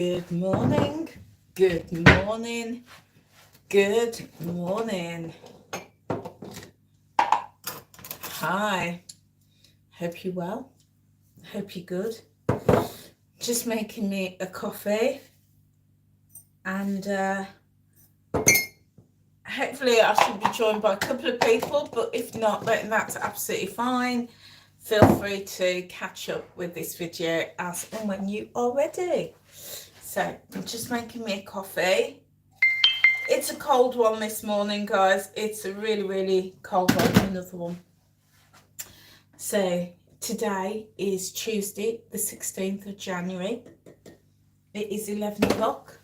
Good morning, good morning, good morning. Hi, hope you're well, hope you're good. Just making me a coffee and hopefully I should be joined by a couple of people, but if not, then that's absolutely fine. Feel free to catch up with this video as and when you are ready. So I'm just making me a coffee. It's a cold one this morning, guys. It's a really cold one. Another one. So today is Tuesday, the 16th of January. It is 11 o'clock.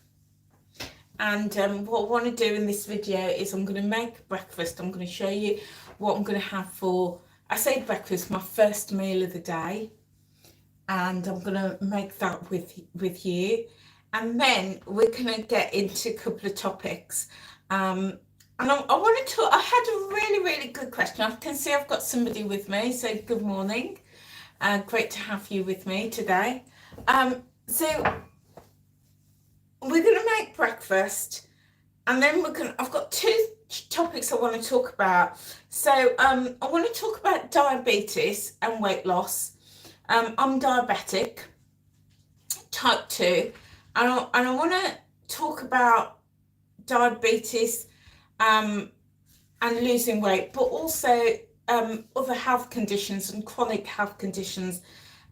And what I want to do in this video is I'm going to make breakfast. I'm going to show you what I'm going to have for, I say breakfast, my first meal of the day. And I'm going to make that with you. And then we're going to get into a couple of topics. And I wanted to, I had a really good question. I can see I've got somebody with me. So good morning. Great to have you with me today. So we're going to make breakfast. And then I've got two topics I want to talk about. So I want to talk about diabetes and weight loss. I'm diabetic, type 2. And I want to talk about diabetes and losing weight, but also other health conditions and chronic health conditions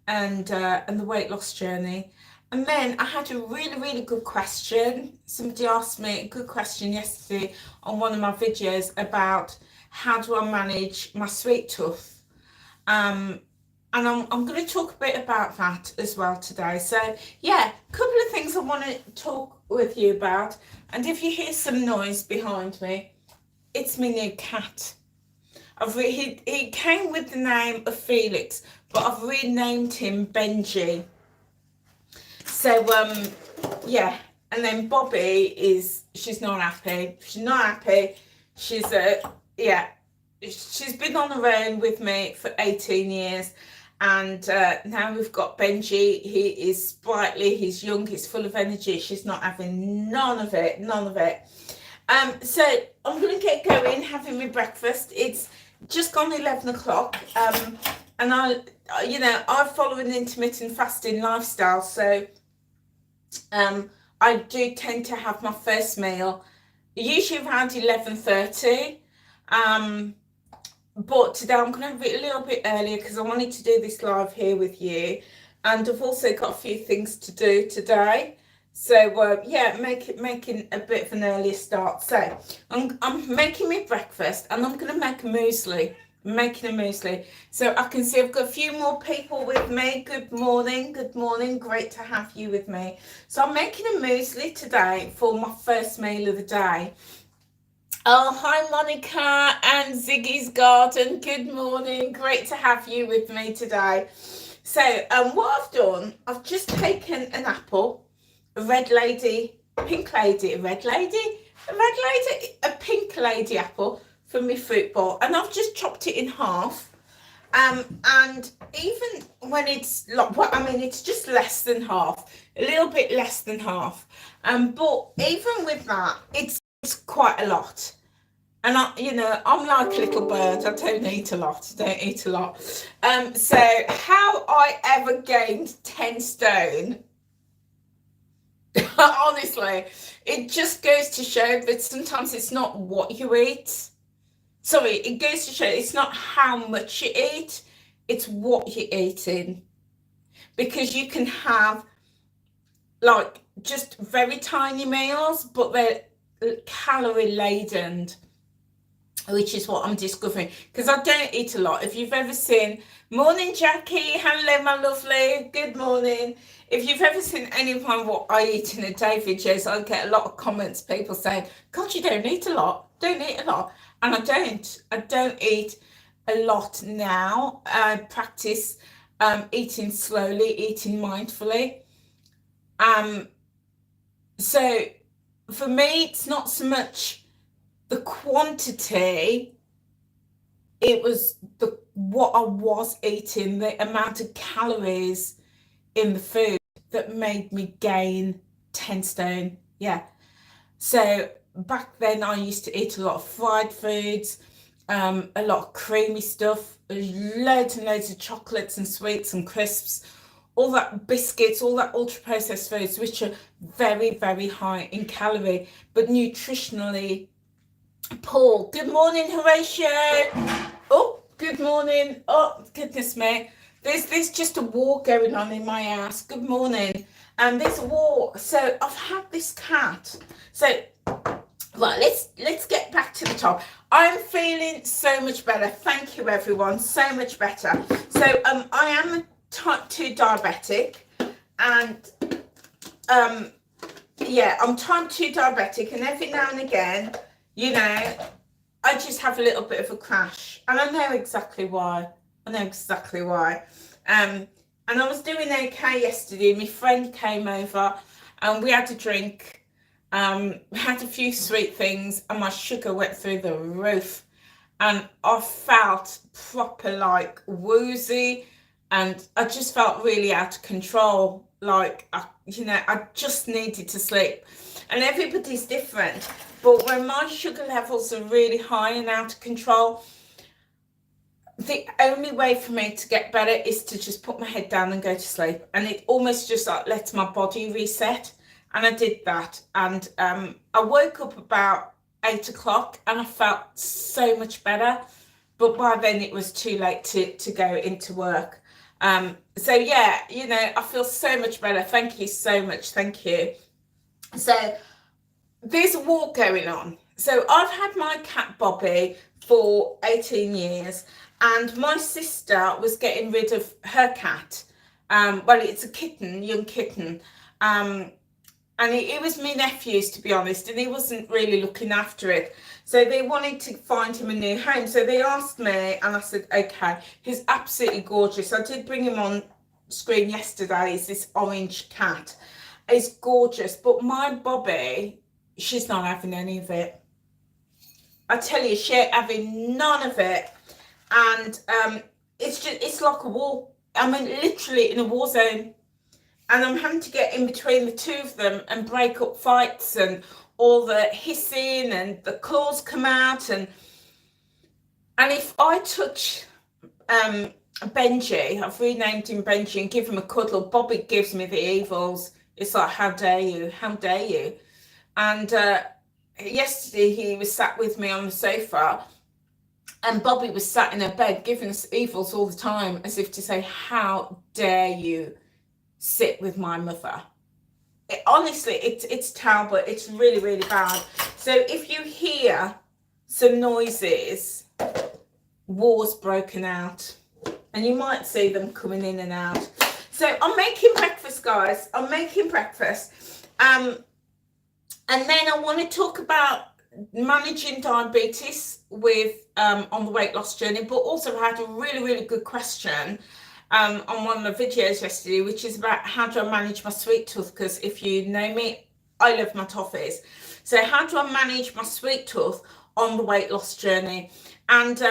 and the weight loss journey. And then I had a really good question. Somebody asked me a good question yesterday on one of my videos about how do I manage my sweet tooth. And I'm going to talk a bit about that as well today. So yeah, a couple of things I want to talk with you about. And if you hear some noise behind me, it's my new cat. He came with the name of Felix, but I've renamed him Benji. So yeah, and then Bobby she's not happy. She's not happy. She's she's been on her own with me for 18 years. And now we've got Benji. He is sprightly, he's young, he's full of energy. She's not having none of it. So I'm going to get going, having my breakfast. It's just gone 11 o'clock. And I follow an intermittent fasting lifestyle. So I do tend to have my first meal usually around 11:30. But today I'm going to be a little bit earlier because I wanted to do this live here with you. And I've also got a few things to do today. So, yeah, making a bit of an earlier start. So, I'm making me breakfast and I'm going to make a muesli. I'm making a muesli. So, I can see I've got a few more people with me. Good morning. Great to have you with me. So, I'm making a muesli today for my first meal of the day. Oh, hi Monica and Ziggy's Garden. Good morning. Great to have you with me today. So what I've done, I've just taken an apple, a red lady, pink lady, a pink lady apple from my fruit bowl, and I've just chopped it in half. And even when it's it's just less than half, a little bit less than half. But even with that, it's quite a lot. And I'm like a little bird. I don't eat a lot. So how I ever gained 10 stone, honestly, it just goes to show that sometimes it's not what you eat. Sorry, it goes to show it's not how much you eat, it's what you're eating. Because you can have like just very tiny meals, but they're calorie laden, which is what I'm discovering, because I don't eat a lot. If you've ever seen, morning Jackie, hello my lovely, good morning. If you've ever seen any of my what I eat in a day videos, I get a lot of comments, people saying, God, you don't eat a lot, and I don't eat a lot now. I practice eating slowly, eating mindfully. So for me, it's not so much the quantity, it was what I was eating, the amount of calories in the food that made me gain 10 stone. Yeah. So back then I used to eat a lot of fried foods, a lot of creamy stuff, loads and loads of chocolates and sweets and crisps, all that biscuits, all that ultra processed foods, which are very, very high in calorie, but nutritionally poor. Good morning, Horatio. Oh, good morning. Oh, goodness me. There's just a war going on in my house. Good morning. And there's a war. So I've had this cat. So right, let's get back to the top. I'm feeling so much better. Thank you, everyone. So much better. So I am a type 2 diabetic, and yeah, I'm type 2 diabetic, and every now and again, you know, I just have a little bit of a crash, and I know exactly why. And I was doing okay yesterday. My friend came over and we had a drink. We had a few sweet things and my sugar went through the roof. And I felt proper like woozy, and I just felt really out of control. Like, I just needed to sleep. And everybody's different. But when my sugar levels are really high and out of control, the only way for me to get better is to just put my head down and go to sleep. And it almost just like lets my body reset. And I did that. And I woke up about 8 o'clock and I felt so much better. But by then it was too late to go into work. So yeah, I feel so much better. Thank you so much. Thank you. So there's a war going on. So I've had my cat Bobby for 18 years. And my sister was getting rid of her cat. Well, it's a kitten, young kitten. And it was my nephew's, to be honest, and he wasn't really looking after it. So they wanted to find him a new home. So they asked me, and I said, okay. He's absolutely gorgeous. I did bring him on screen yesterday. It's this orange cat. It's gorgeous. But my Bobby, she's not having any of it. I tell you, she ain't having none of it. And it's like a war. I mean, literally in a war zone. And I'm having to get in between the two of them and break up fights, and all the hissing and the claws come out. And if I touch Benji, I've renamed him Benji, and give him a cuddle, Bobby gives me the evils. It's like, how dare you? How dare you? And yesterday he was sat with me on the sofa, and Bobby was sat in her bed giving us evils all the time, as if to say, how dare you sit with my mother? Honestly, it's terrible. It's really, really bad. So if you hear some noises, war's broken out. And you might see them coming in and out. So I'm making breakfast, guys. I'm making breakfast. And then I want to talk about managing diabetes with on the weight loss journey, but also I had a really, really good question on one of the videos yesterday, which is about how do I manage my sweet tooth, because if you know me, I love my toffees. So how do I manage my sweet tooth on the weight loss journey? And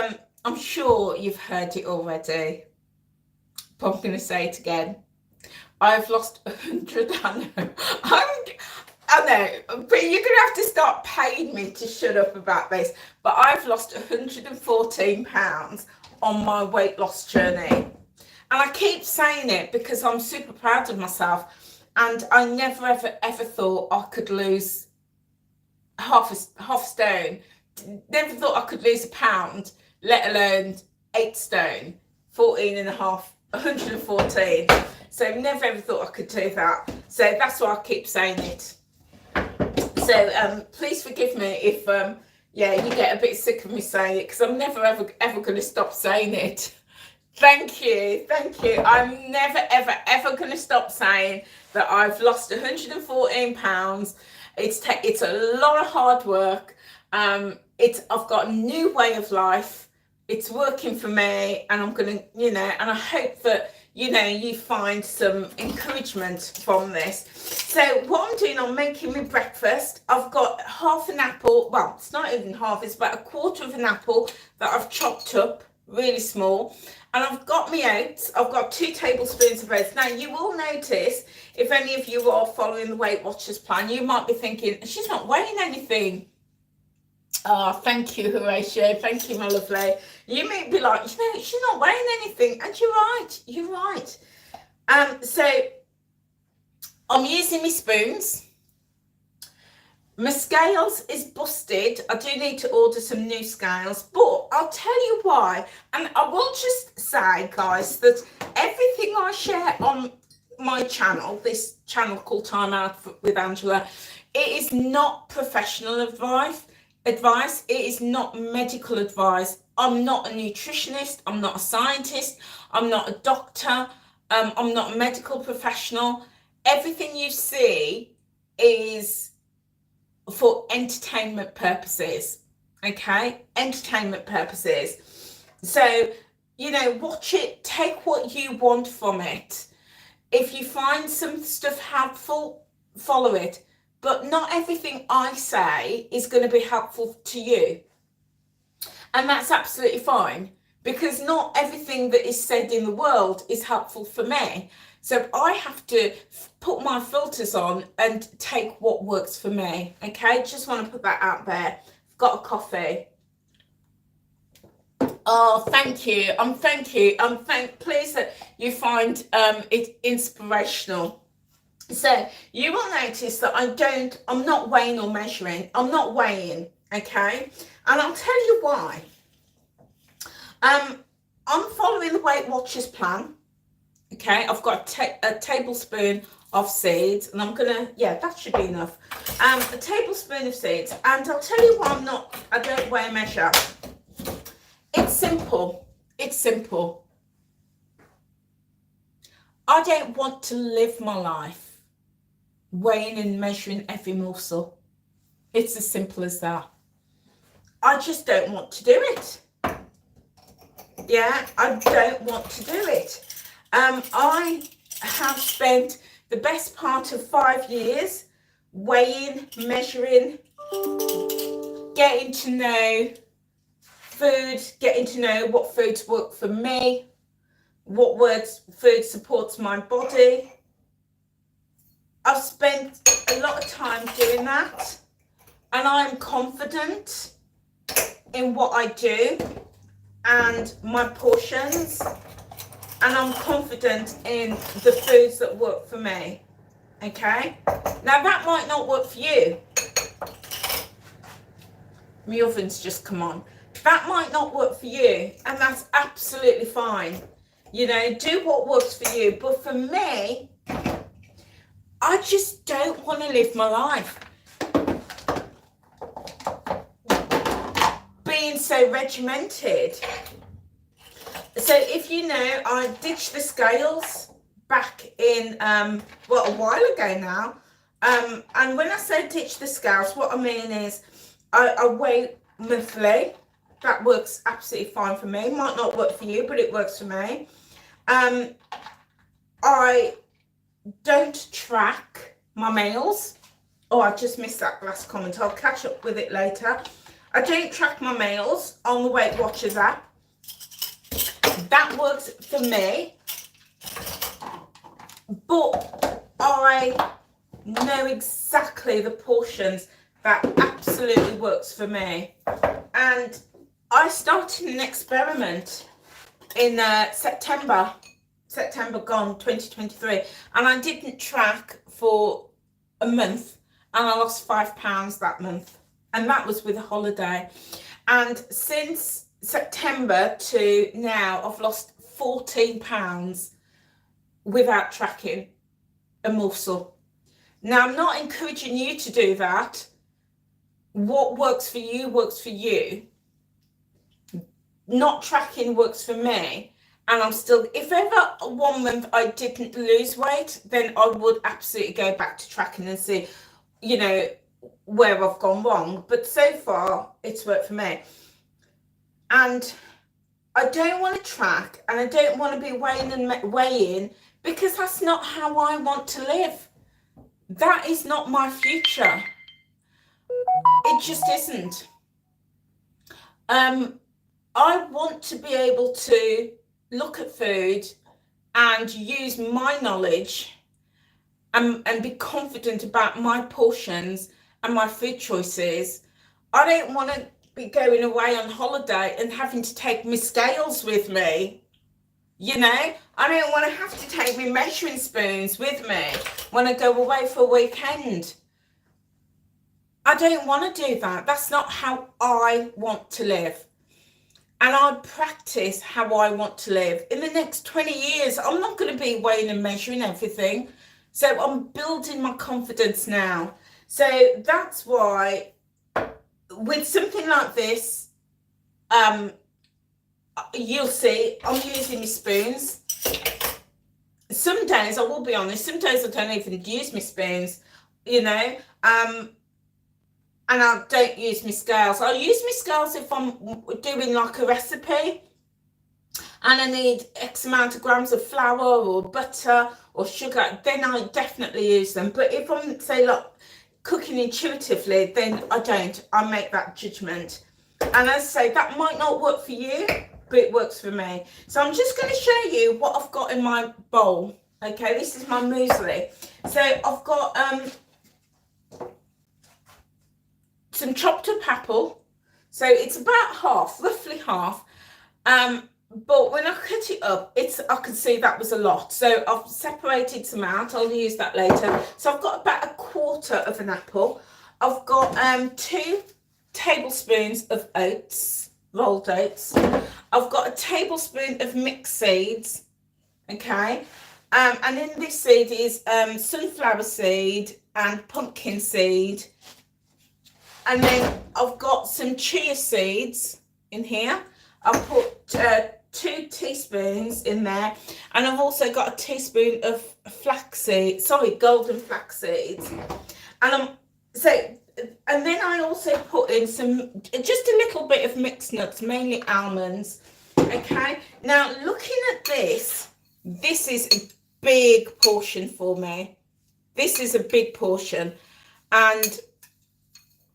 I'm sure you've heard it already, but I'm going to say it again. I've lost 100, I know, but you're going to have to start paying me to shut up about this. But I've lost 114 pounds on my weight loss journey. And I keep saying it because I'm super proud of myself. And I never, ever thought I could lose half a stone. Never thought I could lose a pound, let alone 8 stone, 14 and a half, 114. So never ever thought I could do that. So that's why I keep saying it. So please forgive me if you get a bit sick of me saying it, because I'm never ever going to stop saying it. Thank you. I'm never ever going to stop saying that I've lost 114 pounds. It's a lot of hard work. I've got a new way of life. It's working for me, and I'm gonna, and I hope that you find some encouragement from this. So what I'm doing, I'm making my breakfast. I've got half an apple. Well, it's not even half. It's about a quarter of an apple that I've chopped up really small. And I've got my oats. I've got 2 tablespoons of oats. Now, you will notice, if any of you are following the Weight Watchers plan, you might be thinking, she's not weighing anything. Oh, thank you, Horatio. Thank you, my lovely. You may be like, you know, she's not weighing anything. And you're right. You're right. So I'm using my spoons. My scales is busted. I do need to order some new scales, but I'll tell you why. And I will just say, guys, that everything I share on my channel, this channel called Time Out with Angela, it is not professional advice. It is not medical advice. I'm not a nutritionist. I'm not a scientist. I'm not a doctor. I'm not a medical professional. Everything you see is for entertainment purposes, okay? Entertainment purposes. So, you know, watch it, take what you want from it. If you find some stuff helpful, follow it. But not everything I say is going to be helpful to you. And that's absolutely fine, because not everything that is said in the world is helpful for me. So I have to put my filters on and take what works for me. Okay, just want to put that out there. I've got a coffee. Oh, thank you. Thank you. Pleased that you find it inspirational. So you will notice that I'm not weighing or measuring. I'm not weighing. Okay, and I'll tell you why. I'm following the Weight Watchers plan. Okay, I've got a tablespoon of seeds, and I'm gonna, yeah, that should be enough. A tablespoon of seeds, and I'll tell you why I don't weigh and measure. It's simple. It's simple. I don't want to live my life weighing and measuring every morsel. It's as simple as that. I just don't want to do it. Yeah, I don't want to do it. I have spent the best part of 5 years weighing, measuring, getting to know food, getting to know what foods work for me, what food supports my body. I've spent a lot of time doing that, and I'm confident in what I do and my portions. And I'm confident in the foods that work for me, okay? Now, that might not work for you. My oven's just come on. That might not work for you, and that's absolutely fine. You know, do what works for you. But for me, I just don't want to live my life being so regimented. So if you know, I ditched the scales back in, well, a while ago now. And when I say ditch the scales, what I mean is I weigh monthly. That works absolutely fine for me. Might not work for you, but it works for me. I don't track my meals. Oh, I just missed that last comment. I'll catch up with it later. I don't track my meals on the Weight Watchers app. That works for me, but I know exactly the portions that absolutely works for me. And I started an experiment in September gone, 2023, and I didn't track for a month, and I lost 5 pounds that month, and that was with a holiday. And since September to now, I've lost 14 pounds without tracking a morsel. Now, I'm not encouraging you to do that. What works for you works for you. Not tracking works for me. And I'm still, if ever 1 month I didn't lose weight, then I would absolutely go back to tracking and see, you know, where I've gone wrong. But so far, it's worked for me. And I don't want to track, and I don't want to be weighing, because that's not how I want to live. That is not my future. It just isn't. I want to be able to look at food and use my knowledge and be confident about my portions and my food choices. I don't want to be going away on holiday and having to take my scales with me. You know, I don't want to have to take my measuring spoons with me when I go away for a weekend. I don't want to do that. That's not how I want to live. And I practice how I want to live. In the next 20 years, I'm not going to be weighing and measuring everything. So I'm building my confidence now. So that's why with something like this, you'll see I'm using my spoons. Some days, I will be honest, some days I don't even use my spoons, you know, and I don't use my scales. I'll use my scales if I'm doing like a recipe and I need X amount of grams of flour or butter or sugar, then I definitely use them. But if I'm, say, like, cooking intuitively, then I don't. I make that judgment. And as I say, that might not work for you, but it works for me. So I'm just going to show you what I've got in my bowl. Okay, this is my muesli. So I've got some chopped up apple. So it's about half, roughly half. But when I cut it up, I could see that was a lot. So I've separated some out. I'll use that later. So I've got about a quarter of an apple. I've got 2 tablespoons of oats, rolled oats. I've got a tablespoon of mixed seeds. Okay. And in this seed is sunflower seed and pumpkin seed. And then I've got some chia seeds in here. I've put 2 teaspoons in there, and I've also got a teaspoon of golden flax seeds. And then I also put in just a little bit of mixed nuts, mainly almonds. Okay, now looking at this is a big portion for me. This is a big portion, and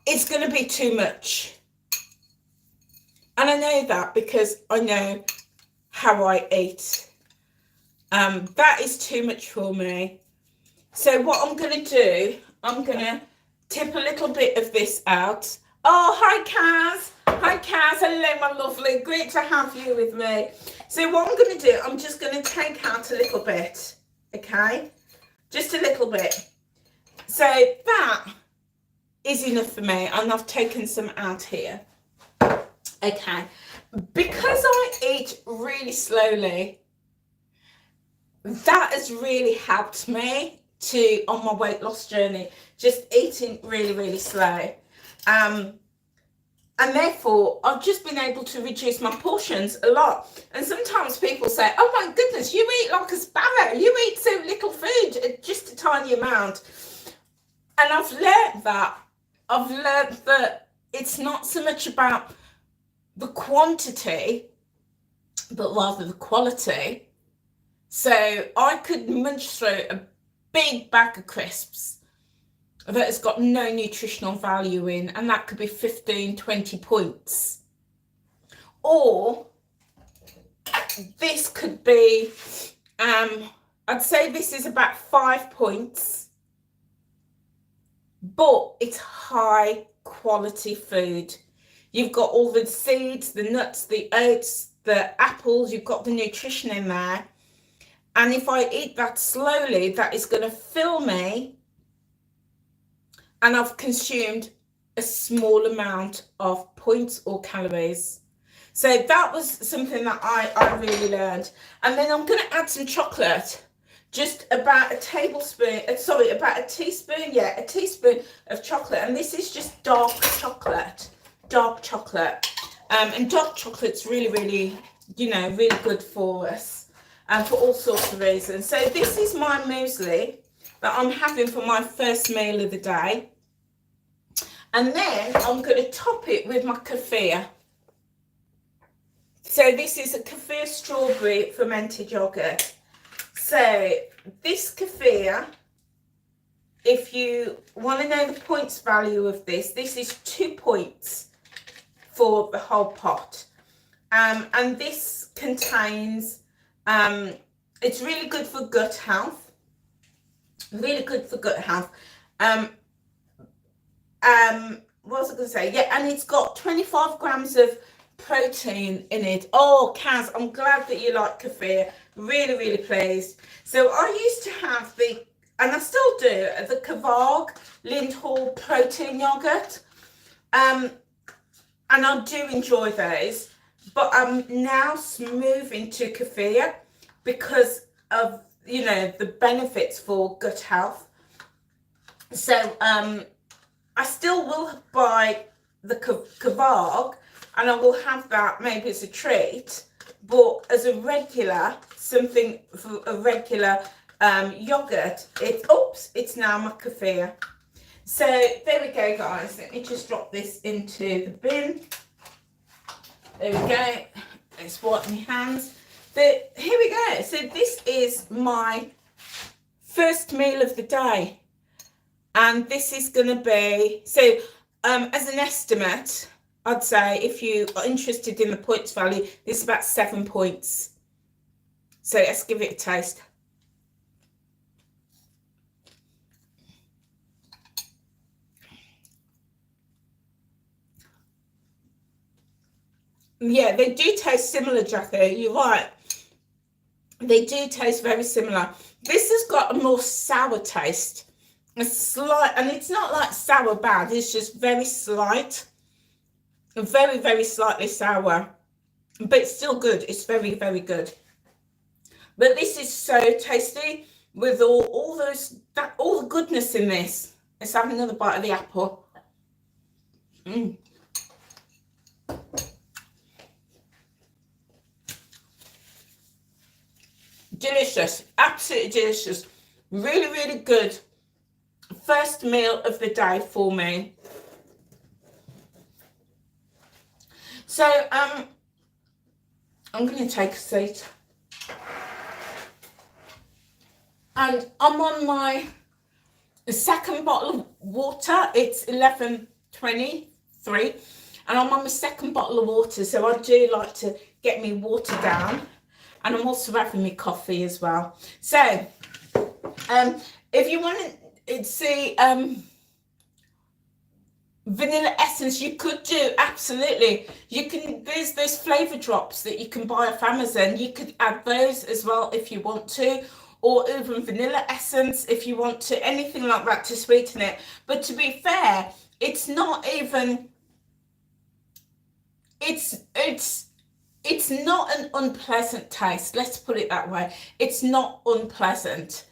it's going to be too much. And I know that because I know how I eat. That is too much for me. So what I'm going to do, I'm going to tip a little bit of this out. Oh, hi, Kaz. Hi, Kaz. Hello, my lovely. Great to have you with me. So what I'm going to do, I'm just going to take out a little bit. Okay? Just a little bit. So that is enough for me. And I've taken some out here. Okay, because I eat really slowly, that has really helped me on my weight loss journey, just eating really, really slow. And therefore, I've just been able to reduce my portions a lot. And sometimes people say, oh my goodness, you eat like a sparrow. You eat so little food, just a tiny amount. And I've learned that. I've learned that it's not so much about the quantity, but rather the quality. So I could munch through a big bag of crisps that has got no nutritional value in, and that could be 15, 20 points. Or this could be, I'd say this is about 5 points, but it's high quality food. You've got all the seeds, the nuts, the oats, the apples, you've got the nutrition in there. And if I eat that slowly, that is going to fill me. And I've consumed a small amount of points or calories. So that was something that I really learned. And then I'm going to add some chocolate. Just about a tablespoon, about a teaspoon, a teaspoon of chocolate. And this is just dark chocolate. And dark chocolate's really, really, really good for us and for all sorts of reasons. So this is my muesli that I'm having for my first meal of the day. And then I'm going to top it with my kefir. So this is a kefir strawberry fermented yogurt. So this kefir, if you want to know the points value of this is 2 points for the whole pot. And this contains It's really good for gut health. Really good for gut health. What was I going to say? Yeah, and it's got 25 grams of protein in it. Oh, Kaz, I'm glad that you like kefir. Really, really pleased. So I used to have and I still do, the Kvarg Lindhall protein yogurt. And I do enjoy those, but I'm now moving to kefir because of, you know, the benefits for gut health. So I still will buy the Kvarg, and I will have that maybe as a treat, but as a regular, something for a regular yogurt, it's now my kefir. So there we go, guys. Let me just drop this into the bin. There we go. Let's wipe my hands. Here we go. So this is my first meal of the day. And this is going to be, so as an estimate, I'd say if you are interested in the points value, this is about 7 points. So let's give it a taste. Yeah, they do taste similar, Jackie. You're right. They do taste very similar. This has got a more sour taste. A slight, and it's not like sour bad. It's just very slight. Very, very slightly sour. But it's still good. It's very, very good. But this is so tasty with all the goodness in this. Let's have another bite of the apple. Delicious, absolutely delicious. Really, really good. First meal of the day for me. So I'm going to take a seat. And I'm on my second bottle of water. It's 11:23, and I'm on my second bottle of water. So I do like to get me water down. And I'm also having my coffee as well. So, if you want to see vanilla essence, you could do, absolutely. You can, there's those flavor drops that you can buy off Amazon. You could add those as well if you want to, or even vanilla essence if you want to, anything like that to sweeten it. But to be fair, it's not even, it's not an unpleasant taste. Let's put it that way. It's not unpleasant.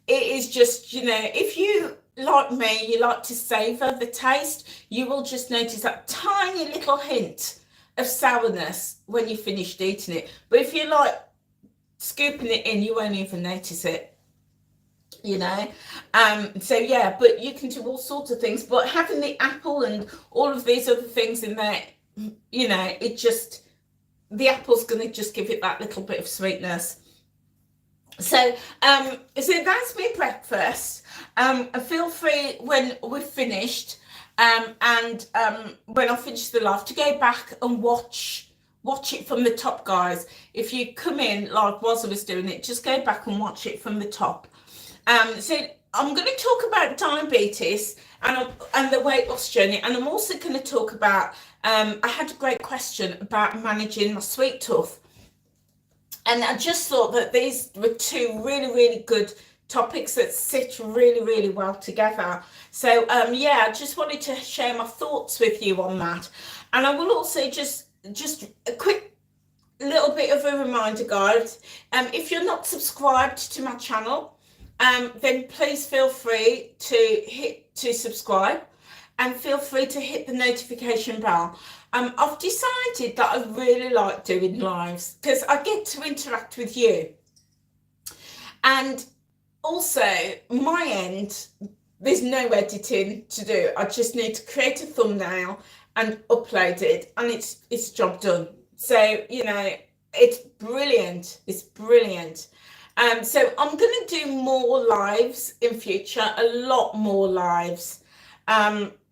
It is just, you know, if you, like me, you like to savor the taste, you will just notice that tiny little hint of sourness when you finished eating it. But if you like scooping it in, you won't even notice it, you know. So yeah, but you can do all sorts of things. But having the apple and all of these other things in there, you know, it just, the apple's going to just give it that little bit of sweetness. So so that's my breakfast. Feel free when we've finished and when I finish the live to go back and watch it from the top, guys. If you come in like whilst I was doing it, just go back and watch it from the top. So I'm going to talk about diabetes and the weight loss journey, and I'm also going to talk about I had a great question about managing my sweet tooth. And I just thought that these were two really, really good topics that sit really, really well together. So, yeah, I just wanted to share my thoughts with you on that. And I will also just a quick little bit of a reminder, guys. If you're not subscribed to my channel, then please feel free to subscribe. And feel free to hit the notification bell. I've decided that I really like doing lives because I get to interact with you. And also, my end, there's no editing to do. I just need to create a thumbnail and upload it, and it's job done. So, you know, it's brilliant. It's brilliant. So I'm going to do more lives in future, a lot more lives.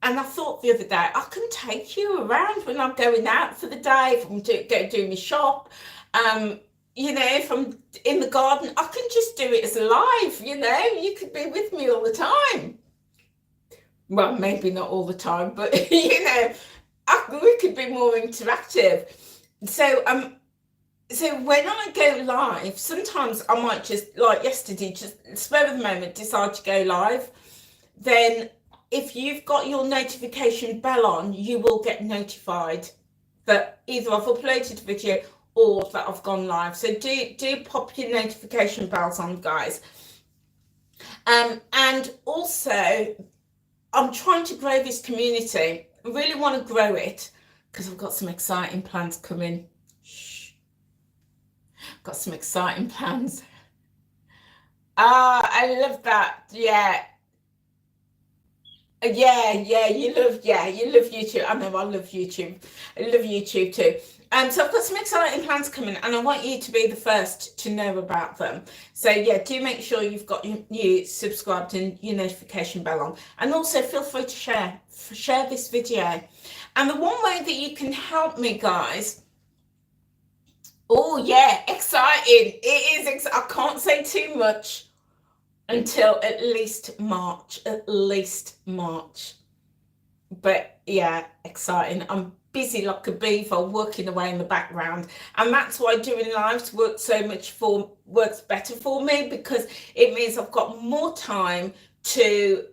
And I thought the other day, I can take you around when I'm going out for the day, if I'm go do my shop. you know, if I'm in the garden, I can just do it as live, you know, you could be with me all the time. Well, maybe not all the time, but you know, we could be more interactive. So so when I go live, sometimes I might just, like yesterday, just spur of the moment, decide to go live. Then if you've got your notification bell on, you will get notified that either I've uploaded a video or that I've gone live. So do pop your notification bells on, guys. And also, I'm trying to grow this community. I really want to grow it because I've got some exciting plans coming. Shh. Got some exciting plans. Ah, I love that. Yeah. You love YouTube. I know I love YouTube. I love YouTube too. So I've got some exciting plans coming, and I want you to be the first to know about them. So yeah, do make sure you've got you subscribed and your notification bell on, and also feel free to share this video. And the one way that you can help me, guys. Oh yeah, exciting! It is. I can't say too much until at least March. But yeah, exciting. I'm busy like a beaver working away in the background, and that's why doing lives works better for me, because it means I've got more time to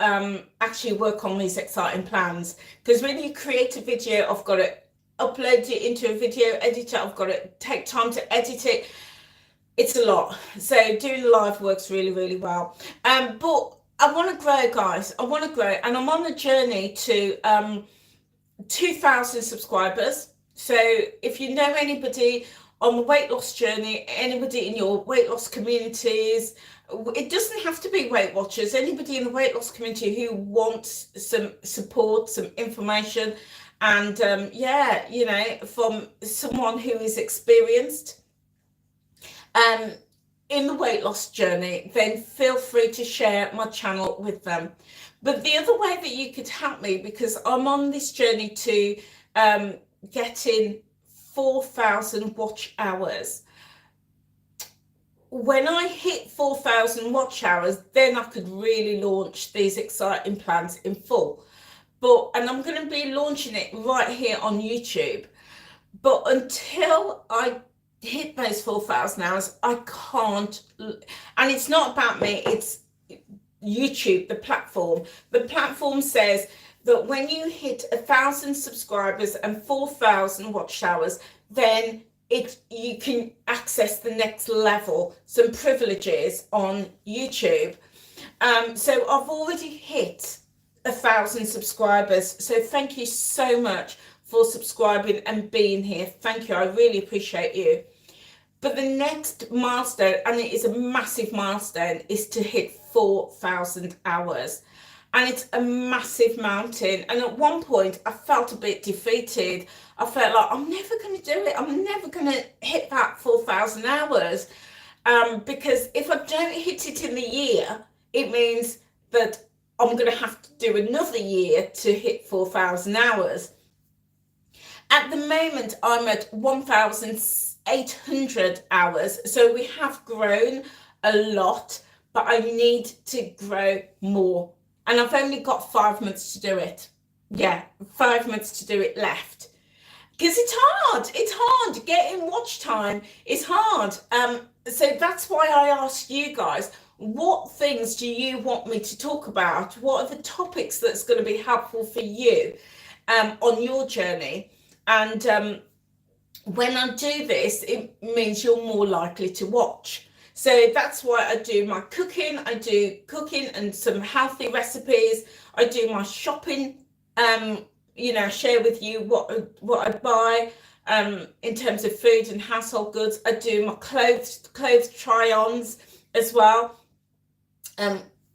actually work on these exciting plans. Because when you create a video, I've got to upload it into a video editor, I've got to take time to edit it. It's a lot. So doing live works really, really well. But I want to grow, guys. I want to grow, and I'm on a journey to 2,000 subscribers. So if you know anybody on the weight loss journey, anybody in your weight loss communities, it doesn't have to be Weight Watchers, anybody in the weight loss community who wants some support, some information, and yeah, you know, from someone who is experienced in the weight loss journey, then feel free to share my channel with them. But the other way that you could help me, because I'm on this journey to getting 4,000 watch hours. When I hit 4,000 watch hours, then I could really launch these exciting plans in full. And I'm going to be launching it right here on YouTube. But until I hit those 4,000 hours, I can't. And it's not about me, it's YouTube, the platform. The platform says that when you hit 1,000 subscribers and 4,000 watch hours, then you can access the next level, some privileges on YouTube. So I've already hit 1,000 subscribers. So thank you so much for subscribing and being here. Thank you. I really appreciate you. But the next milestone, and it is a massive milestone, is to hit 4,000 hours. And it's a massive mountain. And at one point, I felt a bit defeated. I felt like, I'm never going to do it. I'm never going to hit that 4,000 hours. Because if I don't hit it in the year, it means that I'm going to have to do another year to hit 4,000 hours. At the moment, I'm at 1,800 hours. So we have grown a lot, but I need to grow more. And I've only got 5 months to do it. Yeah, 5 months to do it left. Because it's hard. It's hard. Getting watch time is hard. So that's why I ask you guys, what things do you want me to talk about? What are the topics that's going to be helpful for you on your journey? And when I do this, it means you're more likely to watch. So that's why I do my cooking. I do cooking and some healthy recipes. I do my shopping, you know, share with you what I buy in terms of food and household goods. I do my clothes try-ons as well.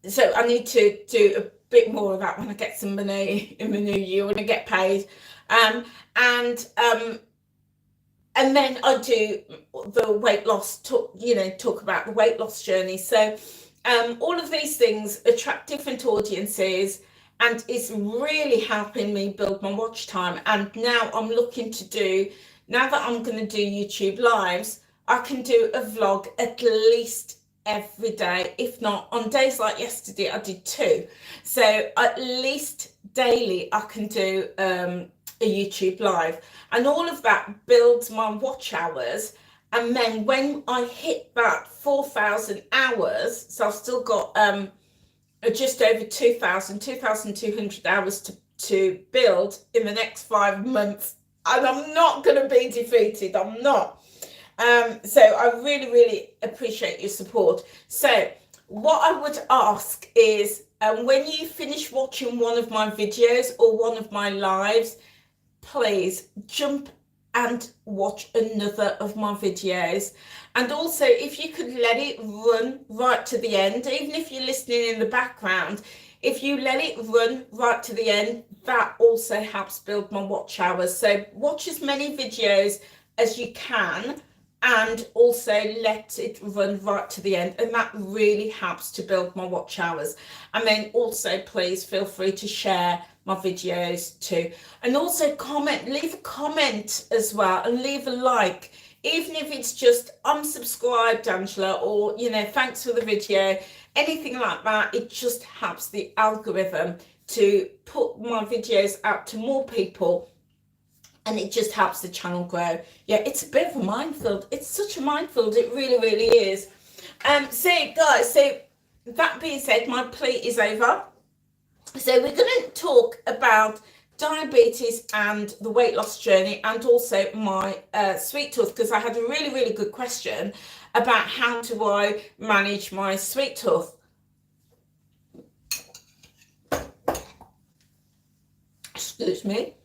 So I need to do a bit more of that when I get some money in the new year, when I get paid. And then I do the weight loss, talk about the weight loss journey. So all of these things attract different audiences, and it's really helping me build my watch time. And now I'm looking to do, now that I'm going to do YouTube lives, I can do a vlog at least every day. If not, on days like yesterday, I did 2. So at least daily, I can do a YouTube live. And all of that builds my watch hours. And then when I hit that 4,000 hours, so I've still got just over 2,200 hours to build in the next 5 months. And I'm not going to be defeated. I'm not. So I really, really appreciate your support. So what I would ask is when you finish watching one of my videos or one of my lives, please jump and watch another of my videos. And also, if you could let it run right to the end, even if you're listening in the background, if you let it run right to the end, that also helps build my watch hours. So watch as many videos as you can and also let it run right to the end, and that really helps to build my watch hours. And then also please feel free to share my videos too, and also comment, leave a comment as well, and leave a like, even if it's just I'm subscribed, Angela, or thanks for the video, anything like that. It just helps the algorithm to put my videos out to more people, and it just helps the channel grow. Yeah, it's a bit of a minefield. It's such a minefield. It really, really is. So guys, so that being said, my plea is over. So we're going to talk about diabetes and the weight loss journey, and also my sweet tooth, because I had a really, really good question about how do I manage my sweet tooth. Excuse me.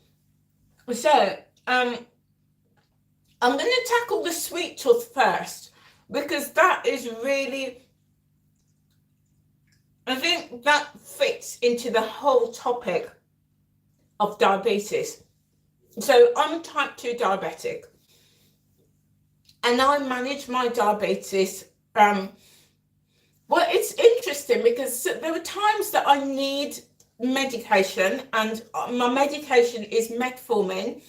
So I'm going to tackle the sweet tooth first, because that is really, I think that fits into the whole topic of diabetes. So I'm type 2 diabetic, and I manage my diabetes. Well, it's interesting because there were times that I need medication, and my medication is metformin,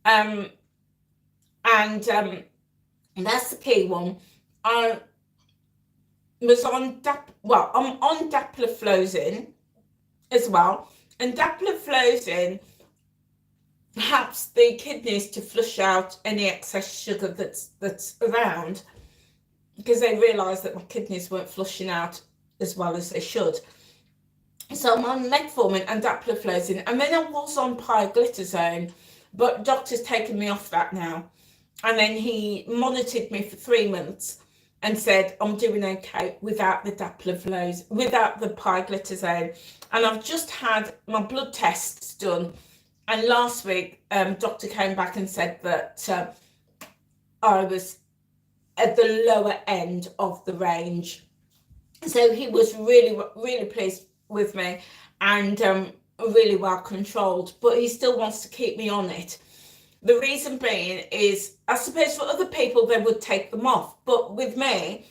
and that's the key one. I was on I'm on dapagliflozin as well, and dapagliflozin helps the kidneys to flush out any excess sugar that's around, because they realised that my kidneys weren't flushing out as well as they should. So I'm on metformin and dapagliflozin, and then I was on pioglitazone, but doctor's taken me off that now. And then he monitored me for 3 months and said I'm doing okay without the dapagliflozin, without the pioglitazone. And I've just had my blood tests done, and last week doctor came back and said that I was at the lower end of the range. So he was really, really pleased with me, and really well controlled, but he still wants to keep me on it. The reason being is, I suppose for other people they would take them off, but with me,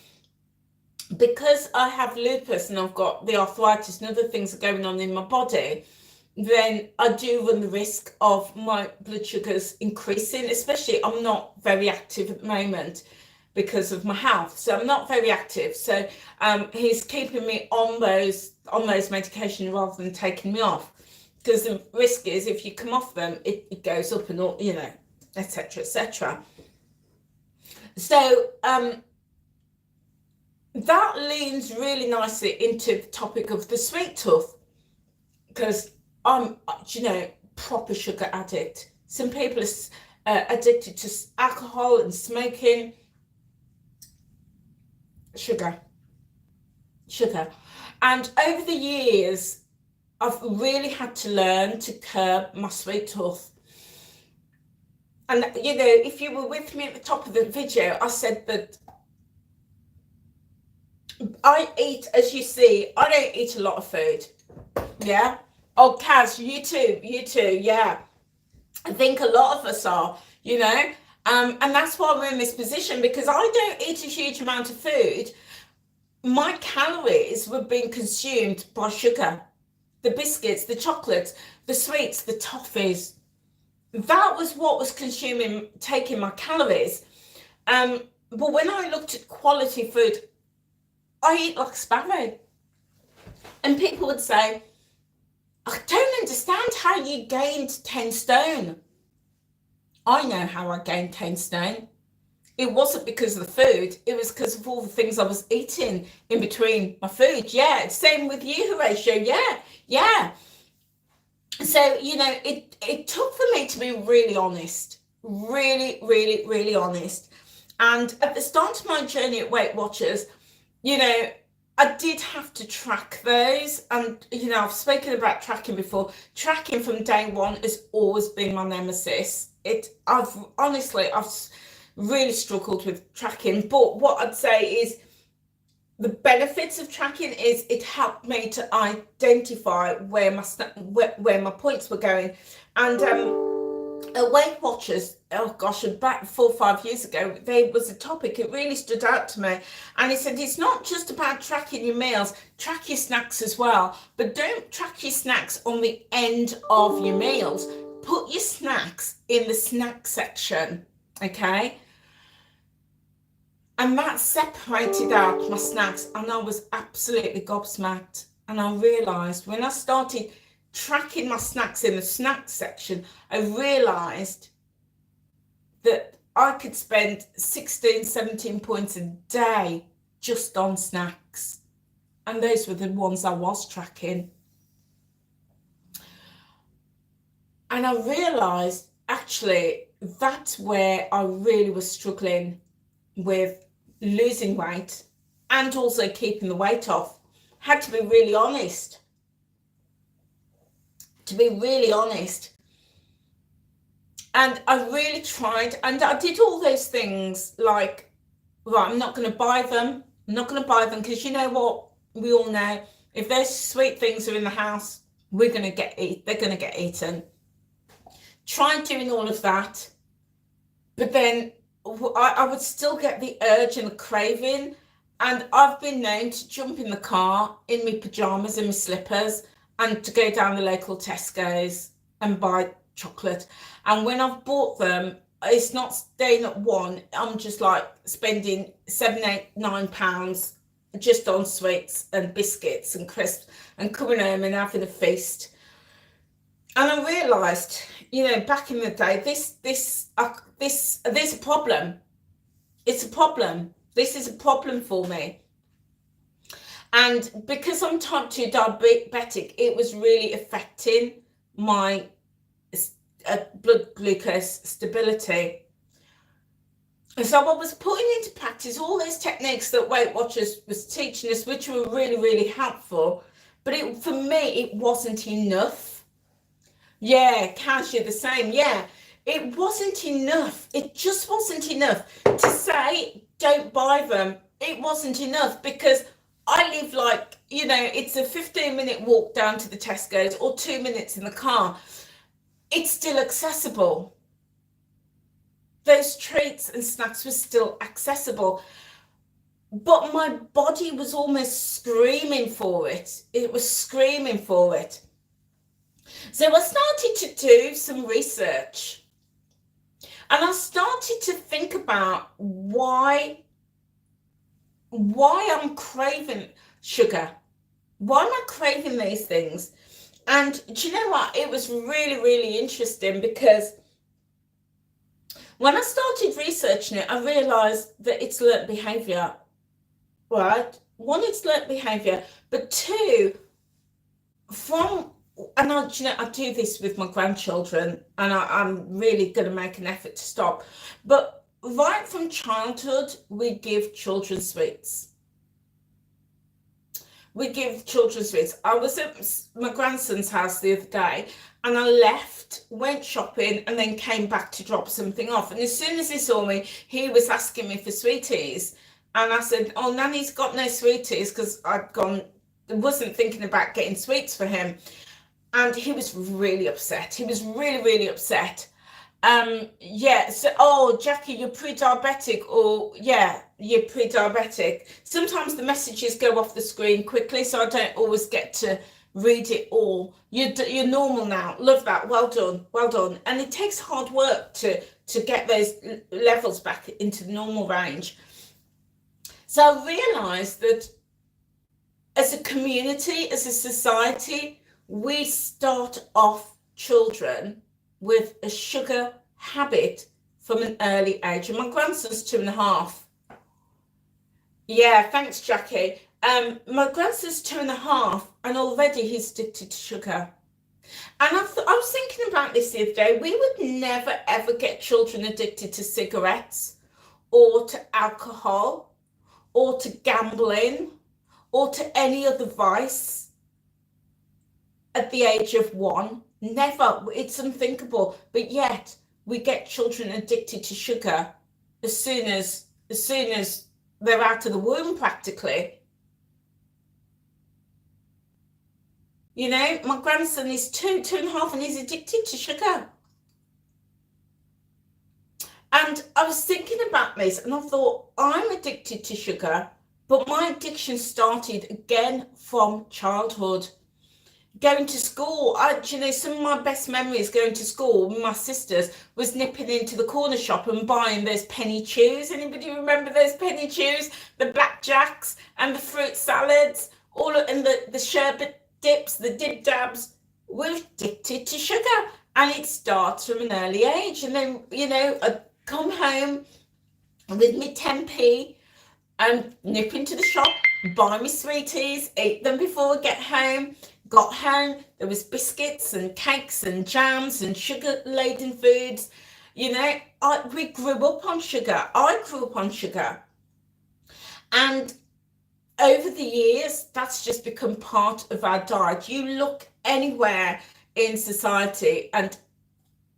because I have lupus and I've got the arthritis and other things are going on in my body, then I do run the risk of my blood sugars increasing. Especially, I'm not very active at the moment because of my health, so I'm not very active. So he's keeping me on those medications rather than taking me off, because the risk is if you come off them, it goes up, and all, etc., etc. So that leans really nicely into the topic of the sweet tooth, because I'm proper sugar addict. Some people are addicted to alcohol and smoking. Sugar. And over the years, I've really had to learn to curb my sweet tooth. And if you were with me at the top of the video, I said that I eat, as you see, I don't eat a lot of food. Yeah. Oh, Kaz, you too. Yeah. I think a lot of us are, and that's why we're in this position, because I don't eat a huge amount of food. My calories were being consumed by sugar, the biscuits, the chocolates, the sweets, the toffees. That was what was taking my calories. but when I looked at quality food, I eat like a sparrow. And people would say, I don't understand how you gained 10 stone. I know how I gained 10 stone. It wasn't because of the food. It was because of all the things I was eating in between my food. Yeah, same with you, Horatio. Yeah. So, it took for me to be really honest. Really honest. And at the start of my journey at Weight Watchers, I did have to track those. And, I've spoken about tracking before. Tracking from day one has always been my nemesis. I've really struggled with tracking. But what I'd say is the benefits of tracking is it helped me to identify where my points were going. And at Weight Watchers, oh gosh, about 4 or 5 years ago, there was a topic, it really stood out to me. And it said, it's not just about tracking your meals, track your snacks as well. But don't track your snacks on the end of your meals. Put your snacks in the snack section, okay? And that separated out my snacks, and I was absolutely gobsmacked. And I realised when I started tracking my snacks in the snack section, I realised that I could spend 16, 17 points a day just on snacks. And those were the ones I was tracking. And I realised, actually, that's where I really was struggling with losing weight and also keeping the weight off. Had to be really honest. And I really tried, and I did all those things like, right, I'm not going to buy them because you know what, we all know, if those sweet things are in the house, they're going to get eaten. Tried doing all of that, but then I would still get the urge and the craving, and I've been known to jump in the car in my pajamas and my slippers and to go down the local Tesco's and buy chocolate. And when I've bought them, it's not staying at one. I'm just like spending £7, £8, £9 just on sweets and biscuits and crisps and coming home and having a feast. And I realised, back in the day, there's a problem. It's a problem. This is a problem for me. And because I'm type 2 diabetic, it was really affecting my blood glucose stability. And so I was putting into practice all those techniques that Weight Watchers was teaching us, which were really, really helpful. But for me, it wasn't enough. Yeah, Cash, you're the same. Yeah, it wasn't enough. It just wasn't enough to say, don't buy them. It wasn't enough because I live like, it's a 15-minute walk down to the Tesco's or 2 minutes in the car. It's still accessible. Those treats and snacks were still accessible. But my body was almost screaming for it. It was screaming for it. So I started to do some research. And I started to think about why I'm craving sugar. Why am I craving these things? And do you know what? It was really, really interesting because when I started researching it, I realised that it's learnt behaviour, right? One, it's learnt behaviour, but two, and I do this with my grandchildren, and I'm really going to make an effort to stop. But right from childhood, we give children sweets. We give children sweets. I was at my grandson's house the other day, and I left, went shopping, and then came back to drop something off. And as soon as he saw me, he was asking me for sweeties. And I said, oh, Nanny's got no sweeties, because wasn't thinking about getting sweets for him. And he was really upset. He was really, really upset. Yeah, so, oh, Jackie, you're pre-diabetic, or yeah, you're pre-diabetic. Sometimes the messages go off the screen quickly, so I don't always get to Read it all. You're normal now. Love that. Well done. Well done. And it takes hard work to get those levels back into the normal range. So I realised that as a community, as a society, we start off children with a sugar habit from an early age. And my grandson's 2.5. Yeah, thanks, Jackie. My grandson's 2.5, and already he's addicted to sugar. And I was thinking about this the other day. We would never ever get children addicted to cigarettes or to alcohol or to gambling or to any other vice at the age of 1. Never. It's unthinkable. But yet we get children addicted to sugar as soon as they're out of the womb, practically. You know, my grandson is 2.5, and he's addicted to sugar. And I was thinking about this, and I thought, I'm addicted to sugar, but my addiction started again from childhood. Going to school, you know, some of my best memories going to school with my sisters was nipping into the corner shop and buying those penny chews. Anybody remember those penny chews? The blackjacks and the fruit salads, and the sherbet dips, the dib dabs. We're addicted to sugar, and it starts from an early age. And then, you know, I'd come home with me 10p and nip into the shop, buy me sweeties, eat them before I get home. Got home, there was biscuits and cakes and jams and sugar-laden foods. You know, we grew up on sugar. I grew up on sugar. And over the years, that's just become part of our diet. You look anywhere in society and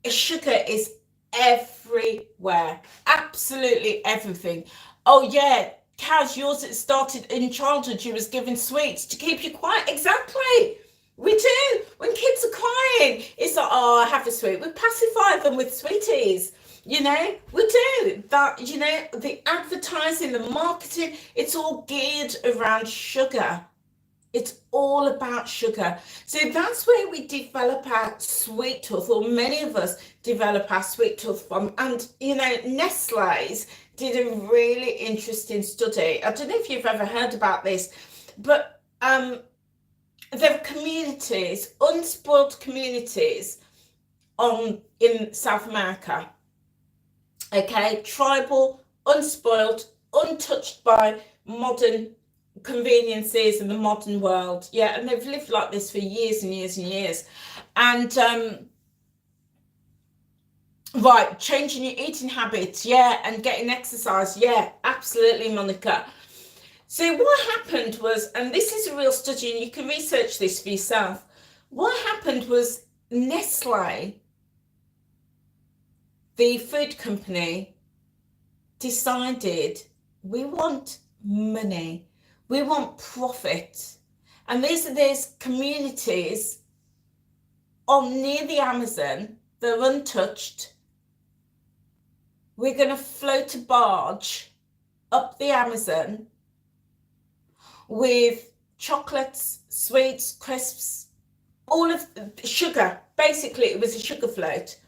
sugar is everywhere. Absolutely everything. Oh, yeah. Kaz, yours, it started in childhood. You was given sweets to keep you quiet. Exactly. We do. When kids are crying, it's like, oh, have a sweet. We pacify them with sweeties. You know, we do that. You know, the advertising, the marketing, it's all geared around sugar. It's all about sugar. So that's where we develop our sweet tooth, or many of us develop our sweet tooth from. And, you know, Nestle's did a really interesting study. I don't know if you've ever heard about this, but there are communities, unspoiled communities in South America. Okay, tribal, unspoiled, untouched by modern conveniences in the modern world. Yeah, and they've lived like this for years and years and years. And right, changing your eating habits, yeah, and getting exercise, yeah, absolutely, Monica. So what happened was, and this is a real study, and you can research this for yourself. What happened was Nestle, the food company, decided we want money, we want profit. And there's communities near the Amazon, they're untouched. We're going to float a barge up the Amazon with chocolates, sweets, crisps, all of the sugar. Basically, it was a sugar float.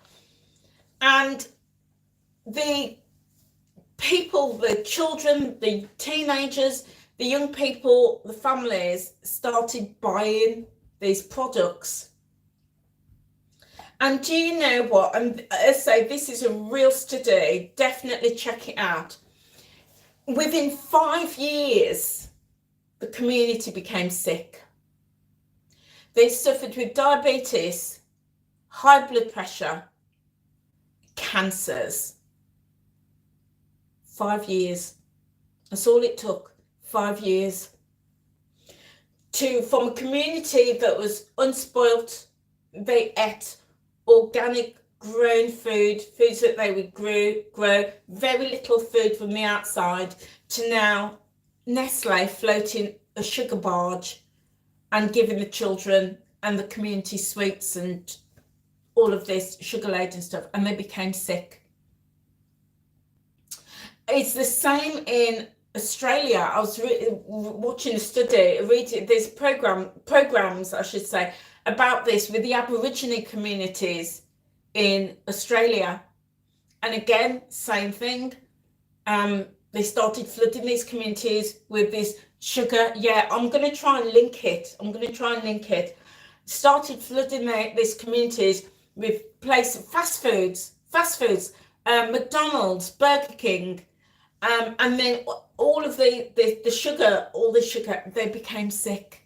And the people, the children, the teenagers, the young people, the families started buying these products. And do you know what? And I say this is a real study. Definitely check it out. Within 5 years, the community became sick. They suffered with diabetes, high blood pressure, cancers. 5 years. That's all it took. 5 years. From a community that was unspoilt, they ate organic grown foods that they would grow, very little food from the outside, to now Nestle floating a sugar barge and giving the children and the community sweets and all of this sugar-laden stuff, and they became sick. It's the same in Australia, I was watching a study, reading there's programs, I should say, about this with the Aborigine communities in Australia. And again, same thing. They started flooding these communities with this sugar. Yeah, I'm going to try and link it. Started flooding these communities with fast foods, McDonald's, Burger King, and then all of the sugar, they became sick.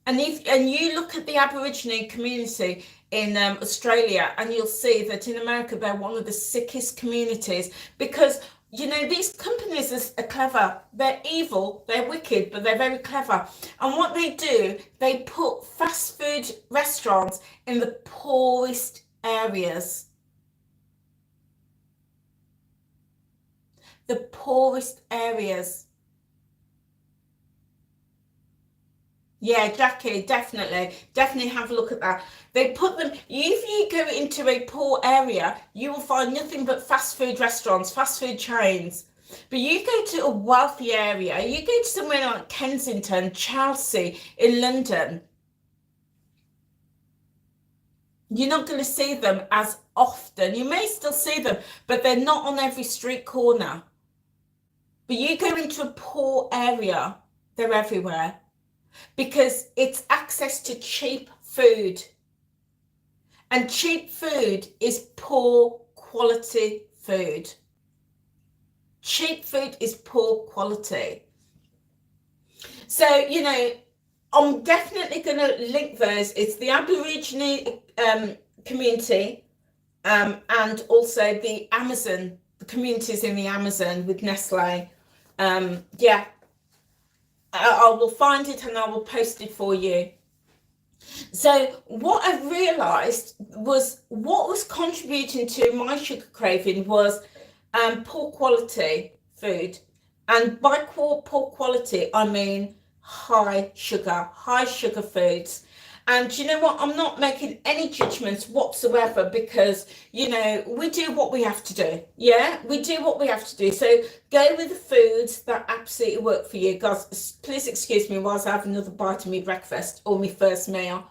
And you look at the Aborigine community in Australia, and you'll see that in America they're one of the sickest communities, because these companies are clever. They're evil, they're wicked, but they're very clever. And what they do, they put fast food restaurants in the poorest areas. The poorest areas. Yeah, Jackie, definitely have a look at that. They put them, if you go into a poor area, you will find nothing but fast food restaurants, fast food chains. But you go to a wealthy area, you go to somewhere like Kensington, Chelsea, in London, you're not going to see them as often. You may still see them, but they're not on every street corner. But you go into a poor area, they're everywhere, because it's access to cheap food. And cheap food is poor quality food. Cheap food is poor quality. So, I'm definitely going to link those. It's the Aborigine community, and also the Amazon, the communities in the Amazon with Nestle. Yeah, I will find it and I will post it for you. So what I realized was what was contributing to my sugar craving was poor quality food. And by poor quality, I mean high sugar foods. And you know what? I'm not making any judgments whatsoever, because, we do what we have to do. Yeah, we do what we have to do. So go with the foods that absolutely work for you. Guys, please excuse me whilst I have another bite of my breakfast or my first meal.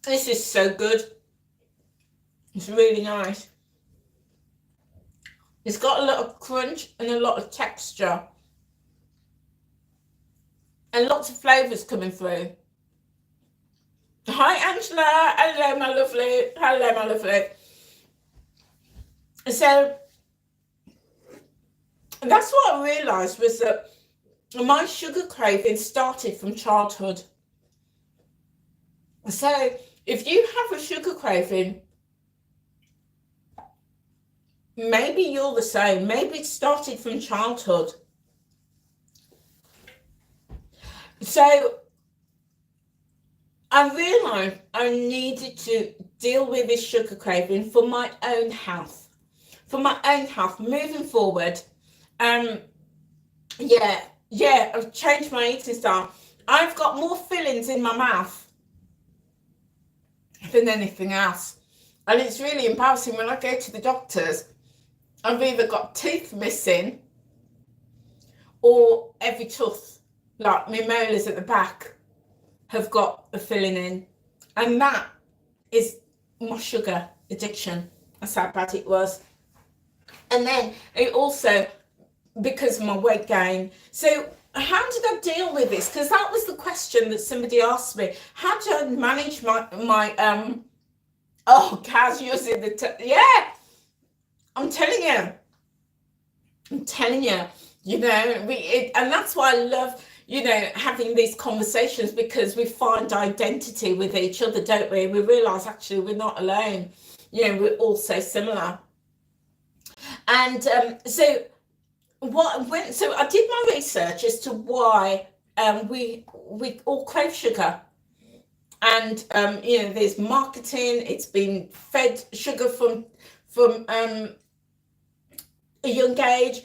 This is so good. It's really nice. It's got a lot of crunch and a lot of texture. And lots of flavours coming through. Hi, Angela. Hello, my lovely. Hello, my lovely. So that's what I realised, was that my sugar craving started from childhood. So if you have a sugar craving, maybe you're the same. Maybe it started from childhood. So I realised I needed to deal with this sugar craving for my own health. Moving forward. Yeah, I've changed my eating style. I've got more fillings in my mouth than anything else. And it's really embarrassing when I go to the doctors. I've either got teeth missing or every tooth, like my molars at the back, have got a filling in. And that is my sugar addiction. That's how bad it was. And then it also, because of my weight gain. So how did I deal with this? Because that was the question that somebody asked me. How do I manage my oh, Kaz using the yeah, I'm telling you, and that's why I love, having these conversations, because we find identity with each other, don't we? We realise actually we're not alone. We're all so similar. And so I did my research as to why we all crave sugar. And there's marketing. It's been fed sugar from a young age.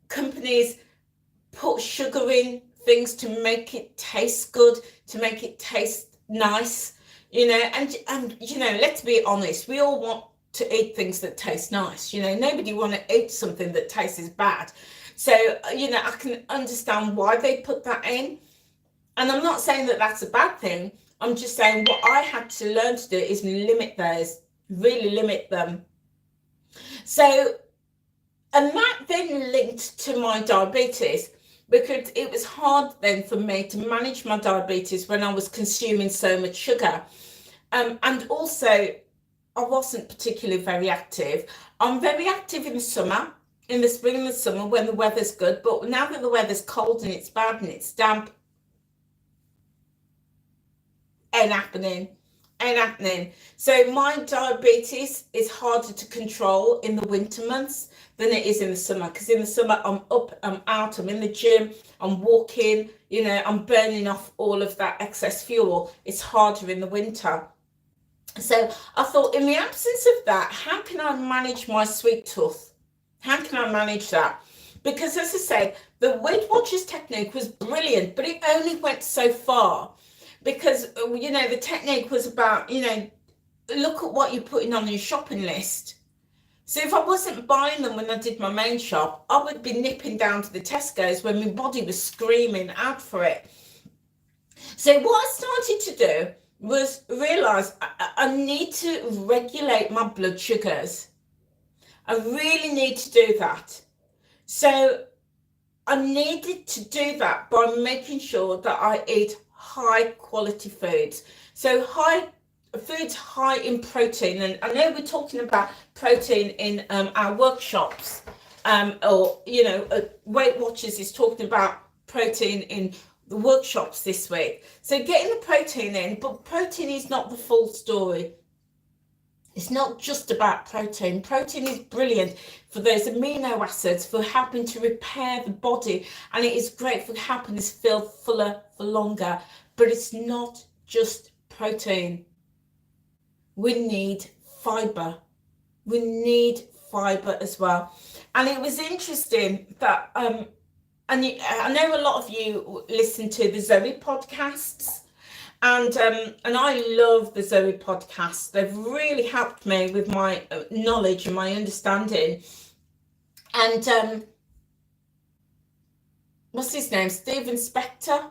Companies put sugar in things to make it taste good, to make it taste nice, and let's be honest, we all want to eat things that taste nice. You know, nobody want to eat something that tastes bad. So, you know, I can understand why they put that in. And I'm not saying that that's a bad thing. I'm just saying what I had to learn to do is limit those, really limit them. So, and that then linked to my diabetes, because it was hard then for me to manage my diabetes when I was consuming so much sugar. And also, I wasn't particularly very active. I'm very active in the summer, in the spring and the summer when the weather's good. But now that the weather's cold and it's bad and it's damp, ain't happening. So my diabetes is harder to control in the winter months than it is in the summer, because in the summer I'm up, I'm out, I'm in the gym, I'm walking, you know, I'm burning off all of that excess fuel. It's harder in the winter. So I thought, in the absence of that, how can I manage my sweet tooth? How can I manage that? Because, as I said, the Weight Watchers technique was brilliant, but it only went so far. Because, you know, the technique was about, you know, look at what you're putting on your shopping list. So if I wasn't buying them when I did my main shop, I would be nipping down to the Tesco's when my body was screaming out for it. So what I started to do was realise I need to regulate my blood sugars. I really need to do that. So I needed to do that by making sure that I eat high quality foods. So foods high in protein, and I know we're talking about protein in our workshops, or, you know, Weight Watchers is talking about protein in the workshops this week. So getting the protein in, but protein is not the full story. It's not just about protein. Protein is brilliant for those amino acids, for helping to repair the body, and it is great for helping us feel fuller for longer. But it's not just protein. We need fiber. We need fiber as well. And it was interesting that, and I know a lot of you listen to the Zoe podcasts. And I love the Zoe podcasts. They've really helped me with my knowledge and my understanding. And what's his name? Stephen Spector.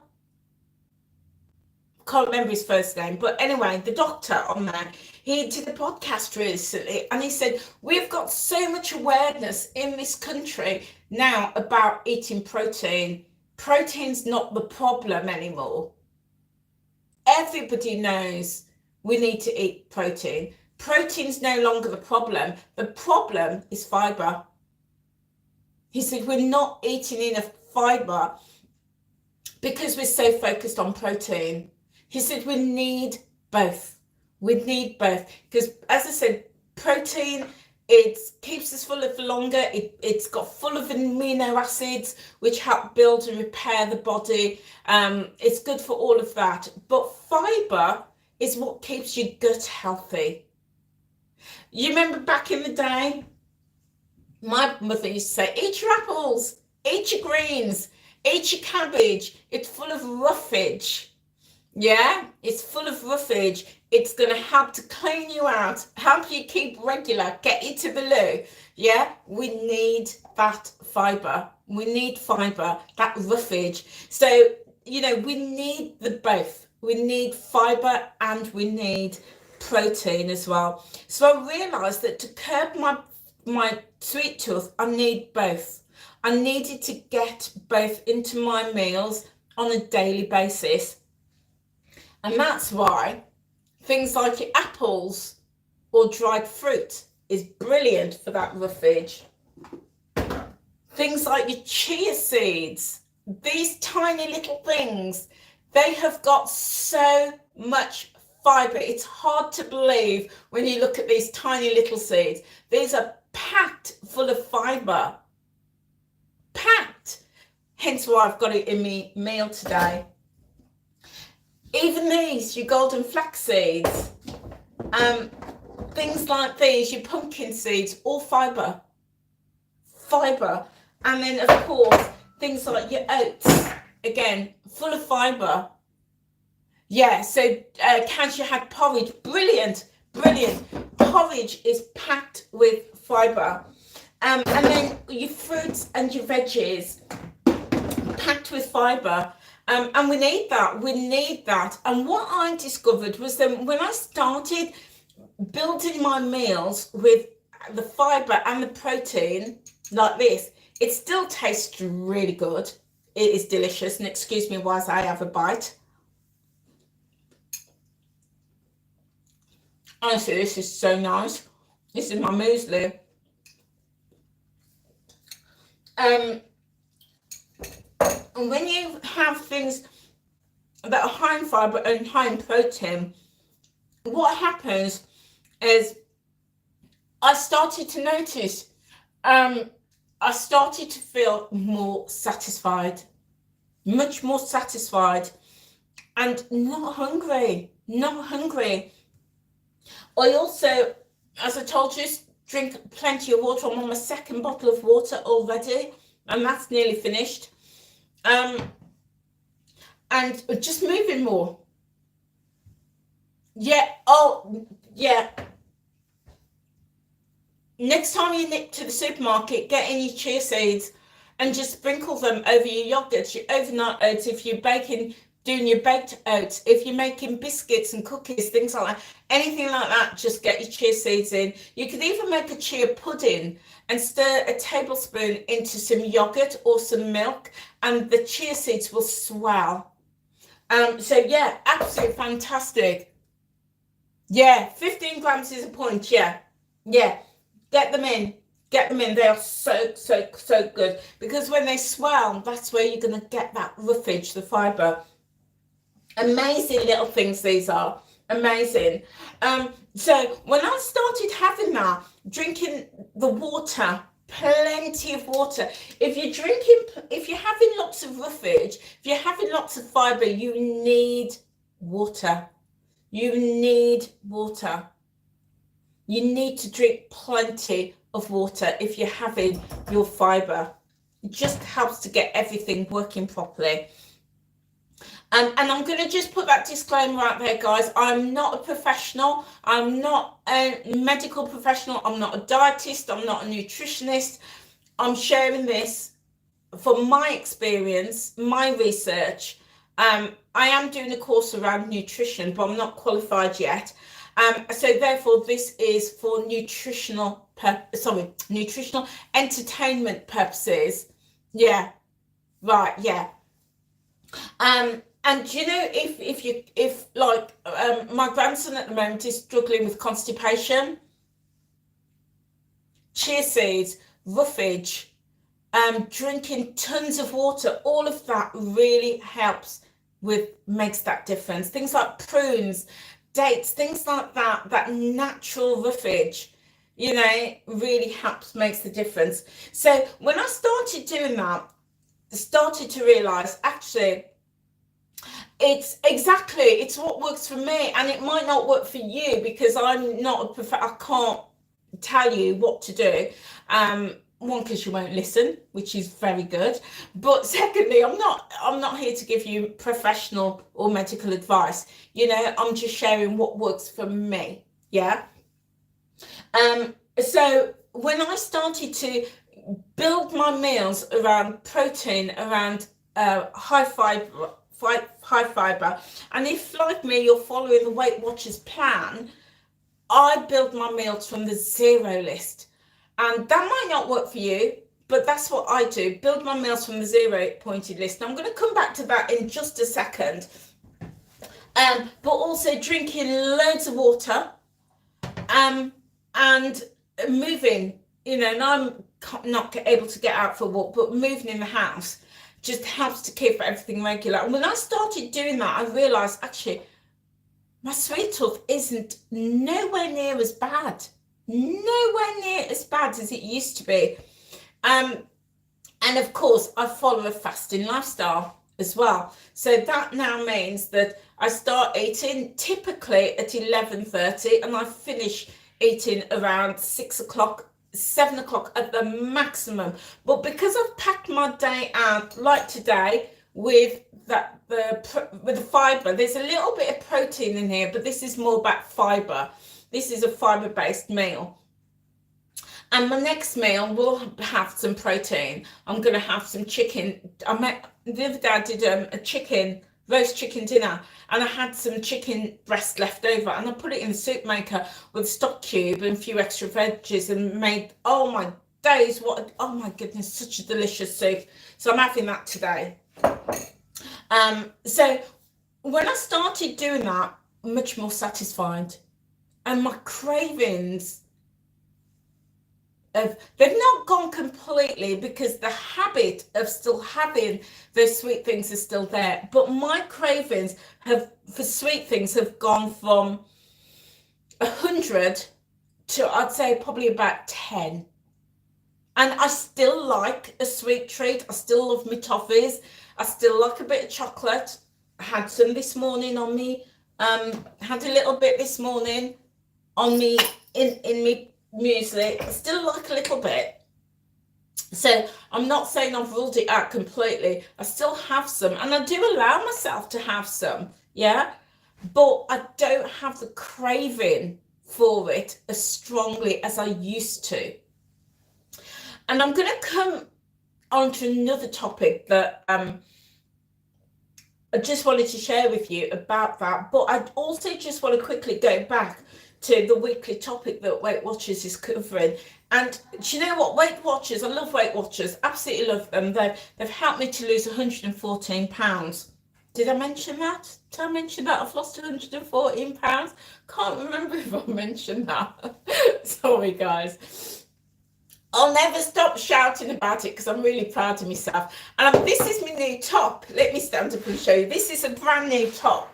Can't remember his first name, but anyway, the doctor on there, he did a podcast recently, and he said, we've got so much awareness in this country now about eating protein. Protein's not the problem anymore. Everybody knows we need to eat protein. Protein's no longer the problem. The problem is fiber. He said, we're not eating enough fiber because we're so focused on protein. He said, we need both. We need both. Because, as I said, protein, it keeps us fuller for longer. It's got full of amino acids, which help build and repair the body. It's good for all of that. But fiber is what keeps your gut healthy. You remember back in the day, my mother used to say, eat your apples, eat your greens, eat your cabbage. It's full of roughage. Yeah, it's full of roughage. It's going to help to clean you out, help you keep regular, get you to the loo. Yeah, we need that fiber. We need fiber, that roughage. So, you know, we need the both. We need fiber and we need protein as well. So I realised that to curb my sweet tooth, I need both. I needed to get both into my meals on a daily basis. And that's why things like your apples or dried fruit is brilliant for that roughage. Things like your chia seeds, these tiny little things, they have got so much fiber. It's hard to believe when you look at these tiny little seeds. These are packed full of fiber. Packed. Hence why I've got it in my meal today. Even these, your golden flax seeds, things like these, your pumpkin seeds, all fiber. Fiber. And then, of course, things like your oats, again, full of fiber. Yeah, so cashew had porridge, brilliant. porridge is packed with fibre. And then your fruits and your veggies packed with fibre. And we need that. And what I discovered was that when I started building my meals with the fibre and the protein like this, it still tastes really good. It is delicious. And excuse me whilst I have a bite. Honestly, this is so nice. This is my muesli. And when you have things that are high in fibre and high in protein, what happens is I started to notice, I started to feel more satisfied, much more satisfied, and not hungry. I also, as I told you, drink plenty of water. I'm on my second bottle of water already, and that's nearly finished. And just moving more. Yeah, oh, yeah. Next time you nip to the supermarket, get in your chia seeds and just sprinkle them over your yogurts, your overnight oats, if you're doing your baked oats, if you're making biscuits and cookies, things like that, anything like that, just get your chia seeds in. You could even make a chia pudding and stir a tablespoon into some yogurt or some milk, and the chia seeds will swell. So yeah, absolutely fantastic. Yeah, 15 grams is a point. Yeah. Get them in. They are so good, because when they swell, that's where you're going to get that roughage, the fibre. Amazing little things these are. Amazing. So when I started having that, drinking the water, plenty of water. If you're having lots of roughage, if you're having lots of fibre, you need water. You need to drink plenty of water if you're having your fibre. It just helps to get everything working properly. And I'm going to just put that disclaimer out there, guys. I'm not a professional. I'm not a medical professional. I'm not a dietist. I'm not a nutritionist. I'm sharing this from my experience, my research. I am doing a course around nutrition, but I'm not qualified yet. So therefore, this is for nutritional entertainment purposes. Yeah, right. Yeah. And you know, if my grandson at the moment is struggling with constipation, chia seeds, roughage, drinking tons of water, all of that really makes that difference. Things like prunes, dates, things like that natural roughage, really makes the difference. So when I started doing that, I started to realize, actually, it's what works for me, and it might not work for you, because I'm not I can't tell you what to do. One, because you won't listen, which is very good, but secondly, I'm not here to give you professional or medical advice. I'm just sharing what works for me. Yeah. So when I started to build my meals around protein, around high fibre, and if, like me, you're following the Weight Watchers plan, I build my meals from the zero list. And that might not work for you, but that's what I do, build my meals from the zero pointed list. And I'm going to come back to that in just a second. But also drinking loads of water, and moving, and I'm not able to get out for a walk, but moving in the house just helps to keep everything regular. And when I started doing that, I realised, actually, my sweet tooth isn't nowhere near as bad as it used to be. And of course, I follow a fasting lifestyle as well. So that now means that I start eating typically at 11:30, and I finish eating around 6 o'clock, 7 o'clock at the maximum. But because I've packed my day out, like today, with the fibre, there's a little bit of protein in here, but this is more about fibre. This is a fibre-based meal. And my next meal will have some protein. I'm going to have some chicken. The other day I did a roast chicken dinner, and I had some chicken breast left over, and I put it in the soup maker with a stock cube and a few extra veggies, and made, oh my days, oh my goodness, such a delicious soup. So I'm having that today. So when I started doing that, I'm much more satisfied, and my cravings, they've not gone completely, because the habit of still having those sweet things is still there, but my cravings for sweet things have gone from 100 to, I'd say, probably about 10. And I still like a sweet treat. I still love my toffees. I still like a bit of chocolate. I had some this morning on me. Had a little bit this morning on me in me muesli. I still like a little bit. So I'm not saying I've ruled it out completely. I still have some, and I do allow myself to have some, yeah, but I don't have the craving for it as strongly as I used to. And I'm going to come on to another topic that I just wanted to share with you about that, but I also just want to quickly go back to the weekly topic that Weight Watchers is covering. And do you know what? Weight Watchers, I love Weight Watchers, absolutely love them. They've helped me to lose 114 pounds. Did I mention that? Did I mention that I've lost 114 pounds? Can't remember if I mentioned that. Sorry, guys. I'll never stop shouting about it because I'm really proud of myself. And this is my new top. Let me stand up and show you. This is a brand new top.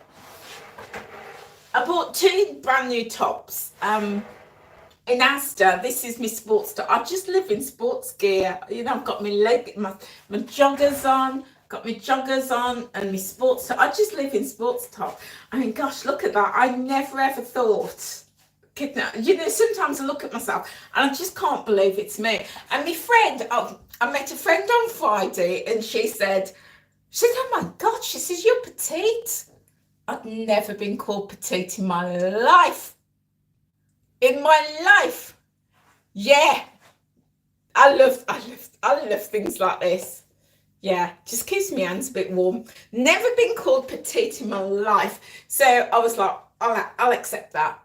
I bought 2 brand new tops in Asda. This is my sports top. I just live in sports gear. You know, I've got my joggers on, and my sports top. I just live in sports top. I mean, gosh, look at that. I never ever thought. You know, sometimes I look at myself and I just can't believe it's me. And my friend, I met a friend on Friday, and she said, oh my God, she says, you're petite. I've never been called petite in my life. In my life. Yeah. I love things like this. Yeah, just keeps my hands a bit warm. Never been called petite in my life. So I was like, I'll accept that.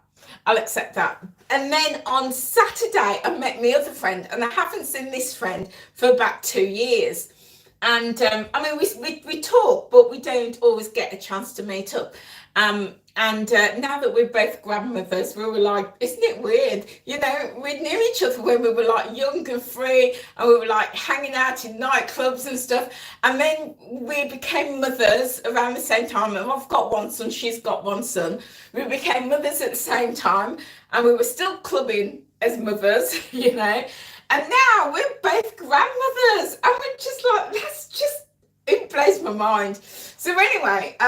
I'll accept that. And then on Saturday, I met my other friend, and I haven't seen this friend for about 2 years. And I mean, we talk, but we don't always get a chance to meet up. And now that we're both grandmothers, we were like, isn't it weird? You know, we knew each other when we were like young and free, and we were like hanging out in nightclubs and stuff. And then we became mothers around the same time. And I've got one son, she's got one son. We became mothers at the same time, and we were still clubbing as mothers, you know. And now we're both grandmothers, and we're just like, it blows my mind. So anyway,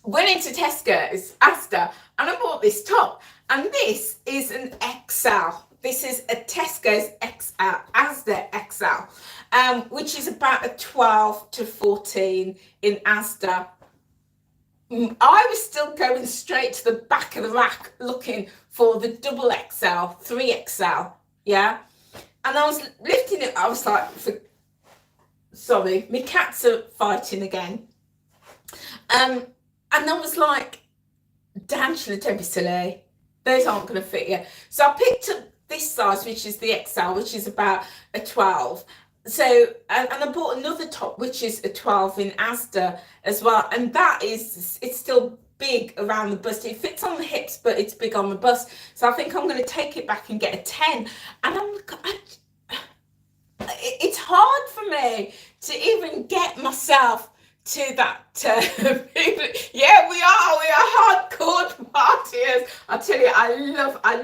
went into Tesco's, Asda, and I bought this top. And this is an XL. This is a Tesco's XL, Asda XL, which is about a 12 to 14 in Asda. I was still going straight to the back of the rack looking for the double XL, 3XL. Yeah, and I was lifting it. I was like, sorry, my cats are fighting again. And I was like, damn, Sheila, don't be silly. Those aren't going to fit you. So I picked up this size, which is the XL, which is about a 12. So, and I bought another top, which is a 12 in Asda as well. And it's still big around the bust. It fits on the hips, but it's big on the bust. So I think I'm going to take it back and get a 10. And it's hard for me to even get myself to that. Yeah, we are hardcore partiers. I tell you, I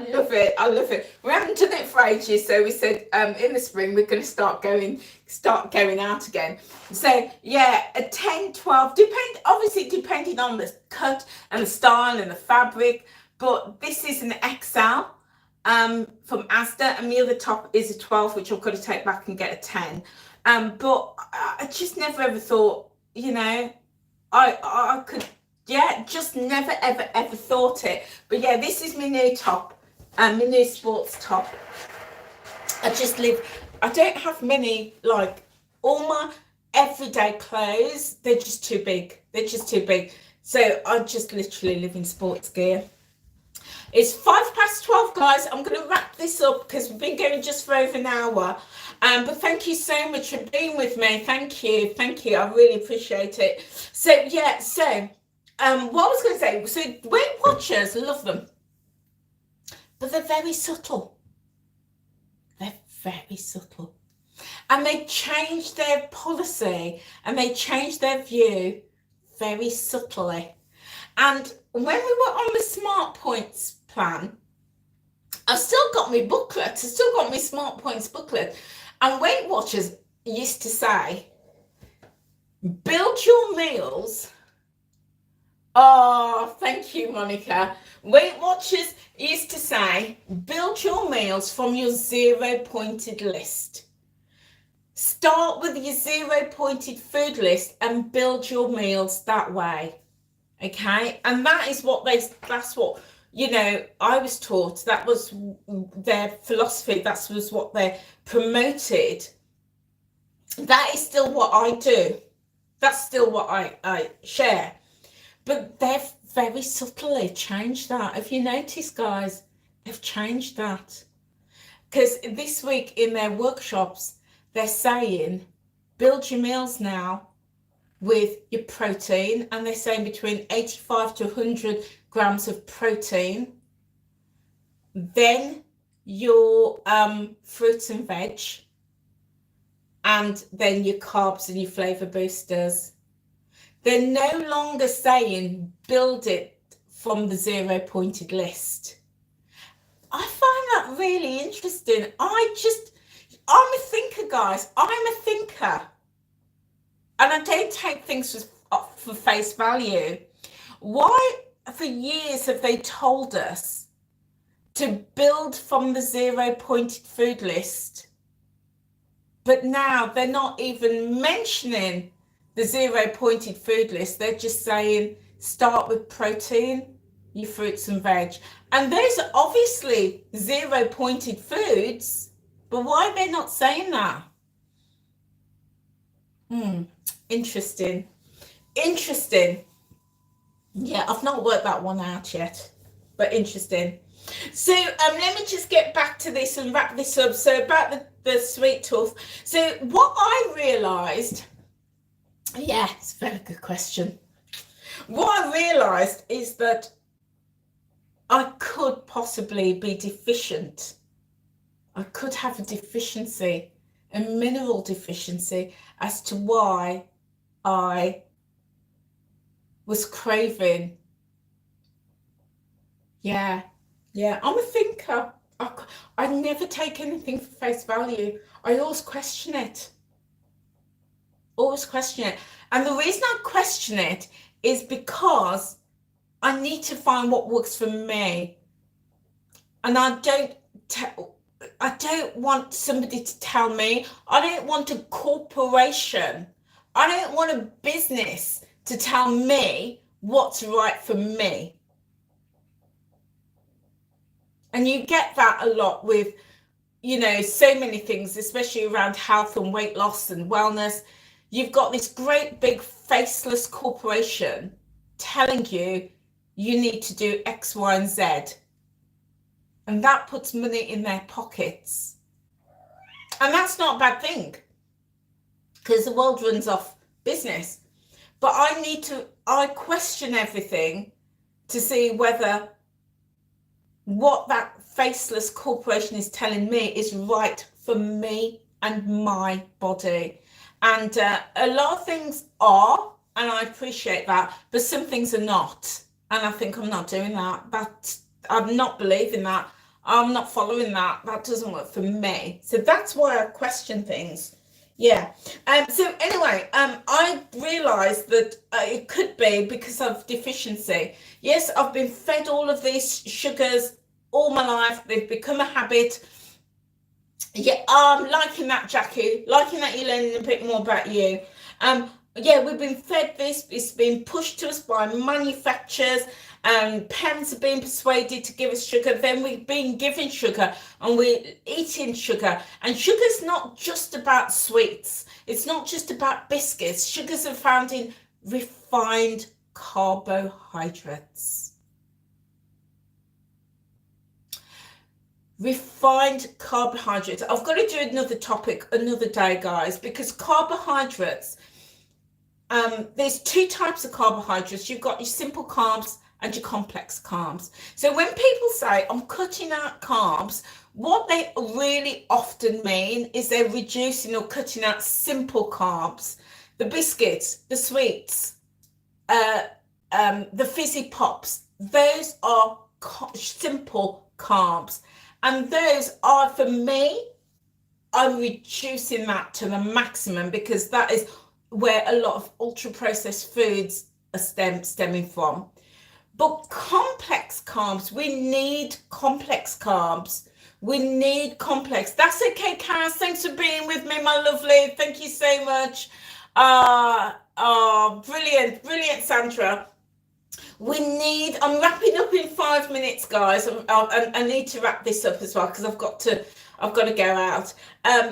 love it. We haven't done it for ages, so we said in the spring we're going to start going out again. So yeah, a 10, 12, obviously depending on the cut and the style and the fabric, but this is an XL from Asda, and the other top is a 12, which I've got to take back and get a 10. But I just never ever thought, you know, I could Yeah, just never, ever, ever thought it. But yeah, this is my new top, my new sports top. I don't have many, like, all my everyday clothes, they're just too big. They're just too big. So I just literally live in sports gear. It's 12:05, guys. I'm going to wrap this up because we've been going just for over an hour. But thank you so much for being with me. Thank you. Thank you. I really appreciate it. So, yeah, what I was going to say, so Weight Watchers, love them. But they're very subtle. They're very subtle. And they changed their policy and they changed their view very subtly. And when we were on the Smart Points plan, I've still got my booklet. I've still got my Smart Points booklet. And Weight Watchers used to say, build your meals. Oh, thank you, Monica. Weight Watchers used to say, build your meals from your 0-pointed list. Start with your 0-pointed food list and build your meals that way. Okay, and that's what, you know, I was taught. That was their philosophy. That was what they promoted. That is still what I do. That's still what I share. But they've very subtly changed that. Have you noticed, guys? They've changed that. Because this week in their workshops, they're saying, build your meals now with your protein, and they're saying between 85 to 100 grams of protein, then your fruits and veg, and then your carbs and your flavor boosters. They're no longer saying build it from the 0-pointed list. I find that really interesting. I'm a thinker, guys. I'm a thinker. And I don't take things for face value. Why, for years, have they told us to build from the 0-pointed food list? But now they're not even mentioning the 0-pointed food list. They're just saying, start with protein, your fruits and veg. And those are obviously 0-pointed foods, but why are they not saying that? Interesting. Yeah, I've not worked that one out yet, but interesting. So let me just get back to this and wrap this up. So about the sweet tooth. So what I realised, yeah, it's a very good question. What I realised is that I could possibly be deficient. I could have a deficiency, a mineral deficiency, as to why I was craving. Yeah, I'm a thinker. I never take anything for face value. I always question it. And the reason I question it is because I need to find what works for me. And I don't want somebody to tell me. I don't want a corporation. I don't want a business to tell me what's right for me. And you get that a lot with, you know, so many things, especially around health and weight loss and wellness. You've got this great big faceless corporation telling you you need to do X, Y, and Z. And that puts money in their pockets. And that's not a bad thing, because the world runs off business. But I question everything to see whether what that faceless corporation is telling me is right for me and my body. And a lot of things are, and I appreciate that, but some things are not. And I think I'm not doing that. I'm not believing that. I'm not following that. That doesn't work for me. So that's why I question things. Yeah. So anyway, I realised that it could be because of deficiency. Yes, I've been fed all of these sugars all my life. They've become a habit. Yeah, liking that, Jackie. Liking that you're learning a bit more about you. Yeah, we've been fed this, it's been pushed to us by manufacturers, and parents are being persuaded to give us sugar, then we've been given sugar and we're eating sugar. And sugar's not just about sweets, it's not just about biscuits. Sugars are found in refined carbohydrates. Refined carbohydrates. I've got to do another topic another day, guys, because carbohydrates, there's two types of carbohydrates. You've got your simple carbs and your complex carbs. So when people say I'm cutting out carbs, what they really often mean is they're reducing or cutting out simple carbs, the biscuits, the sweets, the fizzy pops. Those are simple carbs, and those are, for me, I'm reducing that to the maximum, because that is where a lot of ultra processed foods are stemming from. But complex carbs, we need complex carbs. We need complex. That's okay, Cass. Thanks for being with me, my lovely. Thank you so much. Brilliant, brilliant, Sandra. I'm wrapping up in 5 minutes, guys. I need to wrap this up as well, because I've got to go out.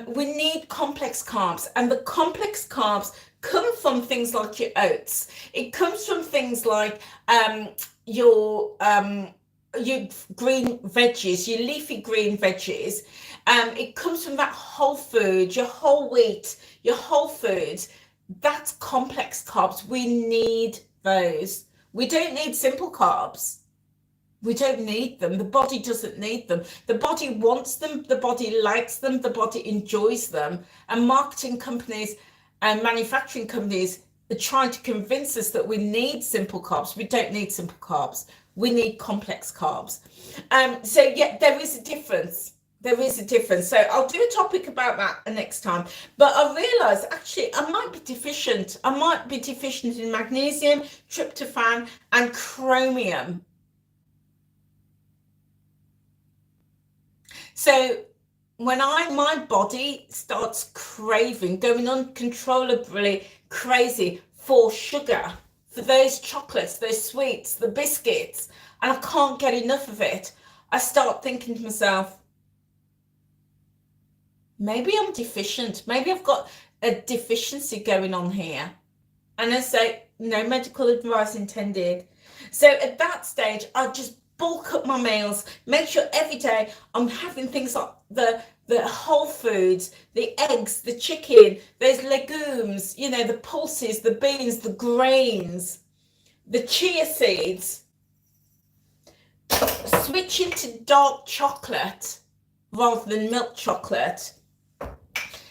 We need complex carbs, and the complex carbs come from things like your oats. It comes from things like your green veggies, your leafy green veggies. It comes from that whole food, your whole wheat, your whole foods. That's complex carbs. We need those. We don't need simple carbs. We don't need them. The body doesn't need them. The body wants them. The body likes them. The body enjoys them. And marketing companies and manufacturing companies are trying to convince us that we need simple carbs. We don't need simple carbs. We need complex carbs. So yeah, there is a difference. There is a difference. So I'll do a topic about that next time. But I realised, actually, I might be deficient. I might be deficient in magnesium, tryptophan, and chromium. So when my body starts craving, going uncontrollably crazy for sugar, for those chocolates, those sweets, the biscuits, and I can't get enough of it, I start thinking to myself, maybe I'm deficient. Maybe I've got a deficiency going on here. And I say, no medical advice intended. So at that stage, I just bulk up my meals, make sure every day I'm having things like the whole foods, the eggs, the chicken, those legumes, the pulses, the beans, the grains, the chia seeds. Switching to dark chocolate rather than milk chocolate.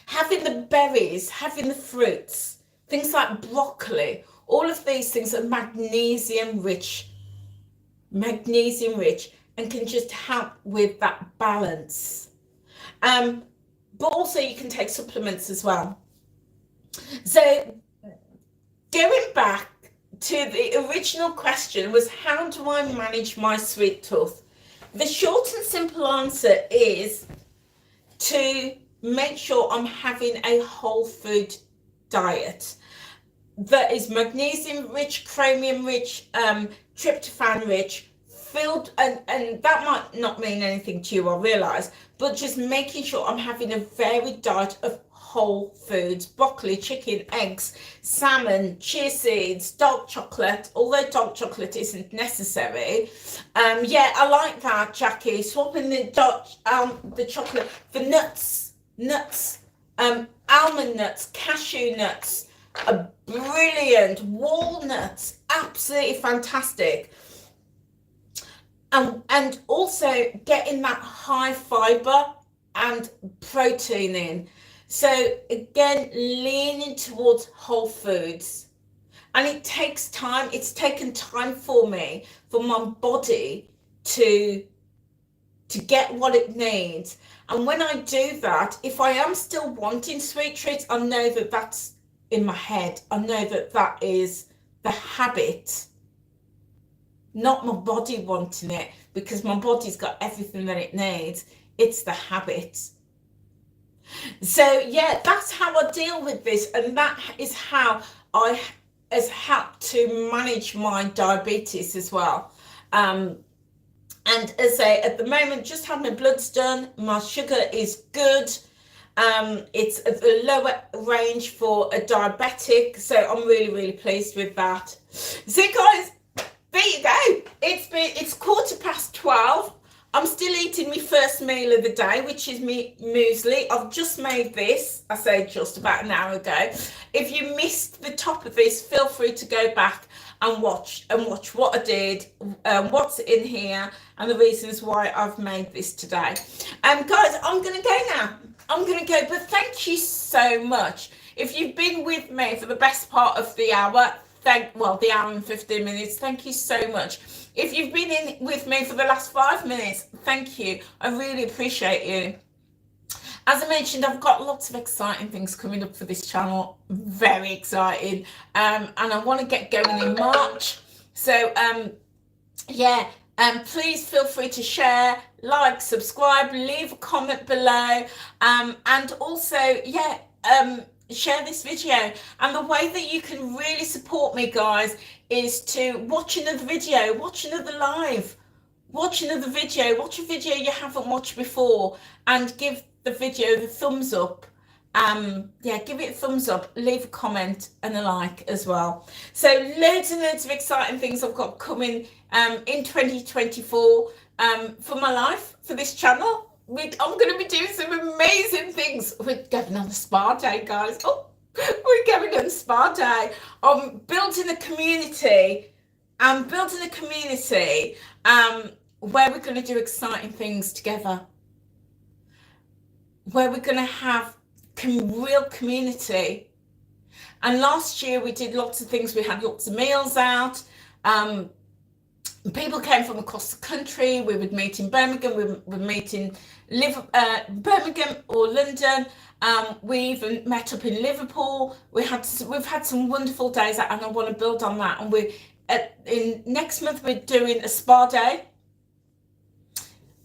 Having the berries, having the fruits, things like broccoli. All of these things are magnesium rich, and can just help with that balance. But also you can take supplements as well. So going back to the original question was, how do I manage my sweet tooth? The short and simple answer is to make sure I'm having a whole food diet that is magnesium rich, chromium rich, tryptophan rich, filled, and that might not mean anything to you, I realise, but just making sure I'm having a varied diet of whole foods: broccoli, chicken, eggs, salmon, chia seeds, dark chocolate, although dark chocolate isn't necessary. Yeah, I like that, Jackie, swapping the chocolate for nuts, almond nuts, cashew nuts, brilliant, walnuts, absolutely fantastic. And also getting that high fiber and protein in. So again, leaning towards whole foods. And it takes time. It's taken time for me, for my body to get what it needs. And when I do that, if I am still wanting sweet treats, I know that that's in my head. I know that that is the habit, not my body wanting it, because my body's got everything that it needs. It's the habit. So yeah, that's how I deal with this, and that is how has helped to manage my diabetes as well. And as I say, at the moment, just had my bloods done. My sugar is good. It's at the lower range for a diabetic, so I'm really, really pleased with that. So guys, there you go. It's 12:15. I'm still eating my first meal of the day, which is me muesli. I've just made this, I say just about an hour ago. If you missed the top of this, feel free to go back and watch what I did, what's in here, and the reasons why I've made this today. Guys, I'm gonna go now. I'm gonna go, but thank you so much. If you've been with me for the best part of the hour, the hour and 15 minutes, thank you so much. If you've been in with me for the last 5 minutes, thank you. I really appreciate you. As I mentioned, I've got lots of exciting things coming up for this channel. Very exciting. And I want to get going in March. So, please feel free to share, like, subscribe, leave a comment below. And also, share this video. And the way that you can really support me, guys, is to watch another video, watch another live, watch another video, watch a video you haven't watched before, and give the video the thumbs up. Give it a thumbs up, leave a comment and a like as well. So loads and loads of exciting things I've got coming in 2024 for my life, for this channel. I'm going to be doing some amazing things. We're going on a spa day, guys. Oh, we're going on a spa day. I'm building a community. Where we're going to do exciting things together. Where we're going to have real community. And last year we did lots of things. We had lots of meals out. People came from across the country. We would meet in Birmingham. We would meet in Birmingham or London. We even met up in Liverpool. We've had some wonderful days, and I want to build on that. And next month we're doing a spa day.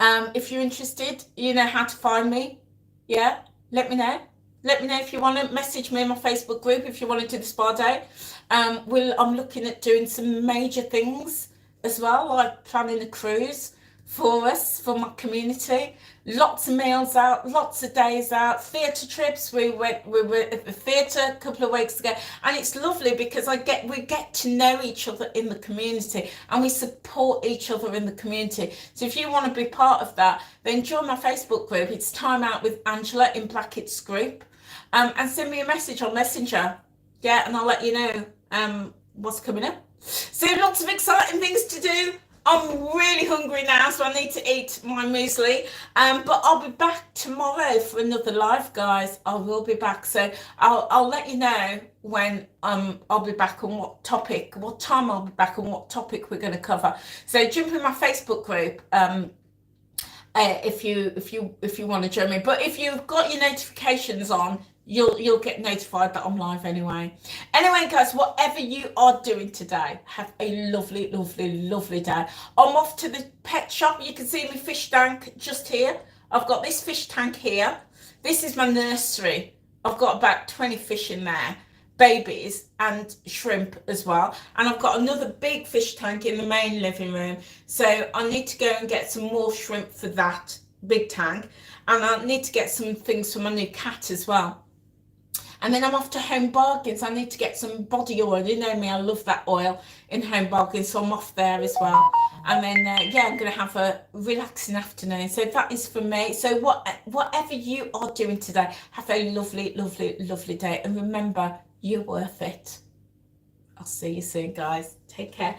If you're interested, you know how to find me. Yeah, let me know. Let me know if you want to message me in my Facebook group if you want to do the spa day. I'm looking at doing some major things as well, like planning a cruise for us, for my community. Lots of meals out, lots of days out, theatre trips. We were at the theatre a couple of weeks ago, and it's lovely because we get to know each other in the community, and we support each other in the community. So if you want to be part of that, then join my Facebook group. It's Time Out with Angela in brackets group, and send me a message on Messenger. Yeah, and I'll let you know what's coming up. So lots of exciting things to do. I'm really hungry now, so I need to eat my muesli. But I'll be back tomorrow for another live, guys. I will be back. So I'll let you know when I'll be back on what time I'll be back on what topic we're going to cover. So jump in my Facebook group if you want to join me. But if you've got your notifications on, you'll get notified that I'm live anyway. Anyway, guys, whatever you are doing today, have a lovely, lovely, lovely day. I'm off to the pet shop. You can see my fish tank just here. I've got this fish tank here. This is my nursery. I've got about 20 fish in there, babies and shrimp as well. And I've got another big fish tank in the main living room. So I need to go and get some more shrimp for that big tank. And I need to get some things for my new cat as well. And then I'm off to Home Bargains. I need to get some body oil. You know me, I love that oil in Home Bargains, so I'm off there as well. And then, I'm going to have a relaxing afternoon. So that is for me. So whatever you are doing today, have a lovely, lovely, lovely day. And remember, you're worth it. I'll see you soon, guys. Take care.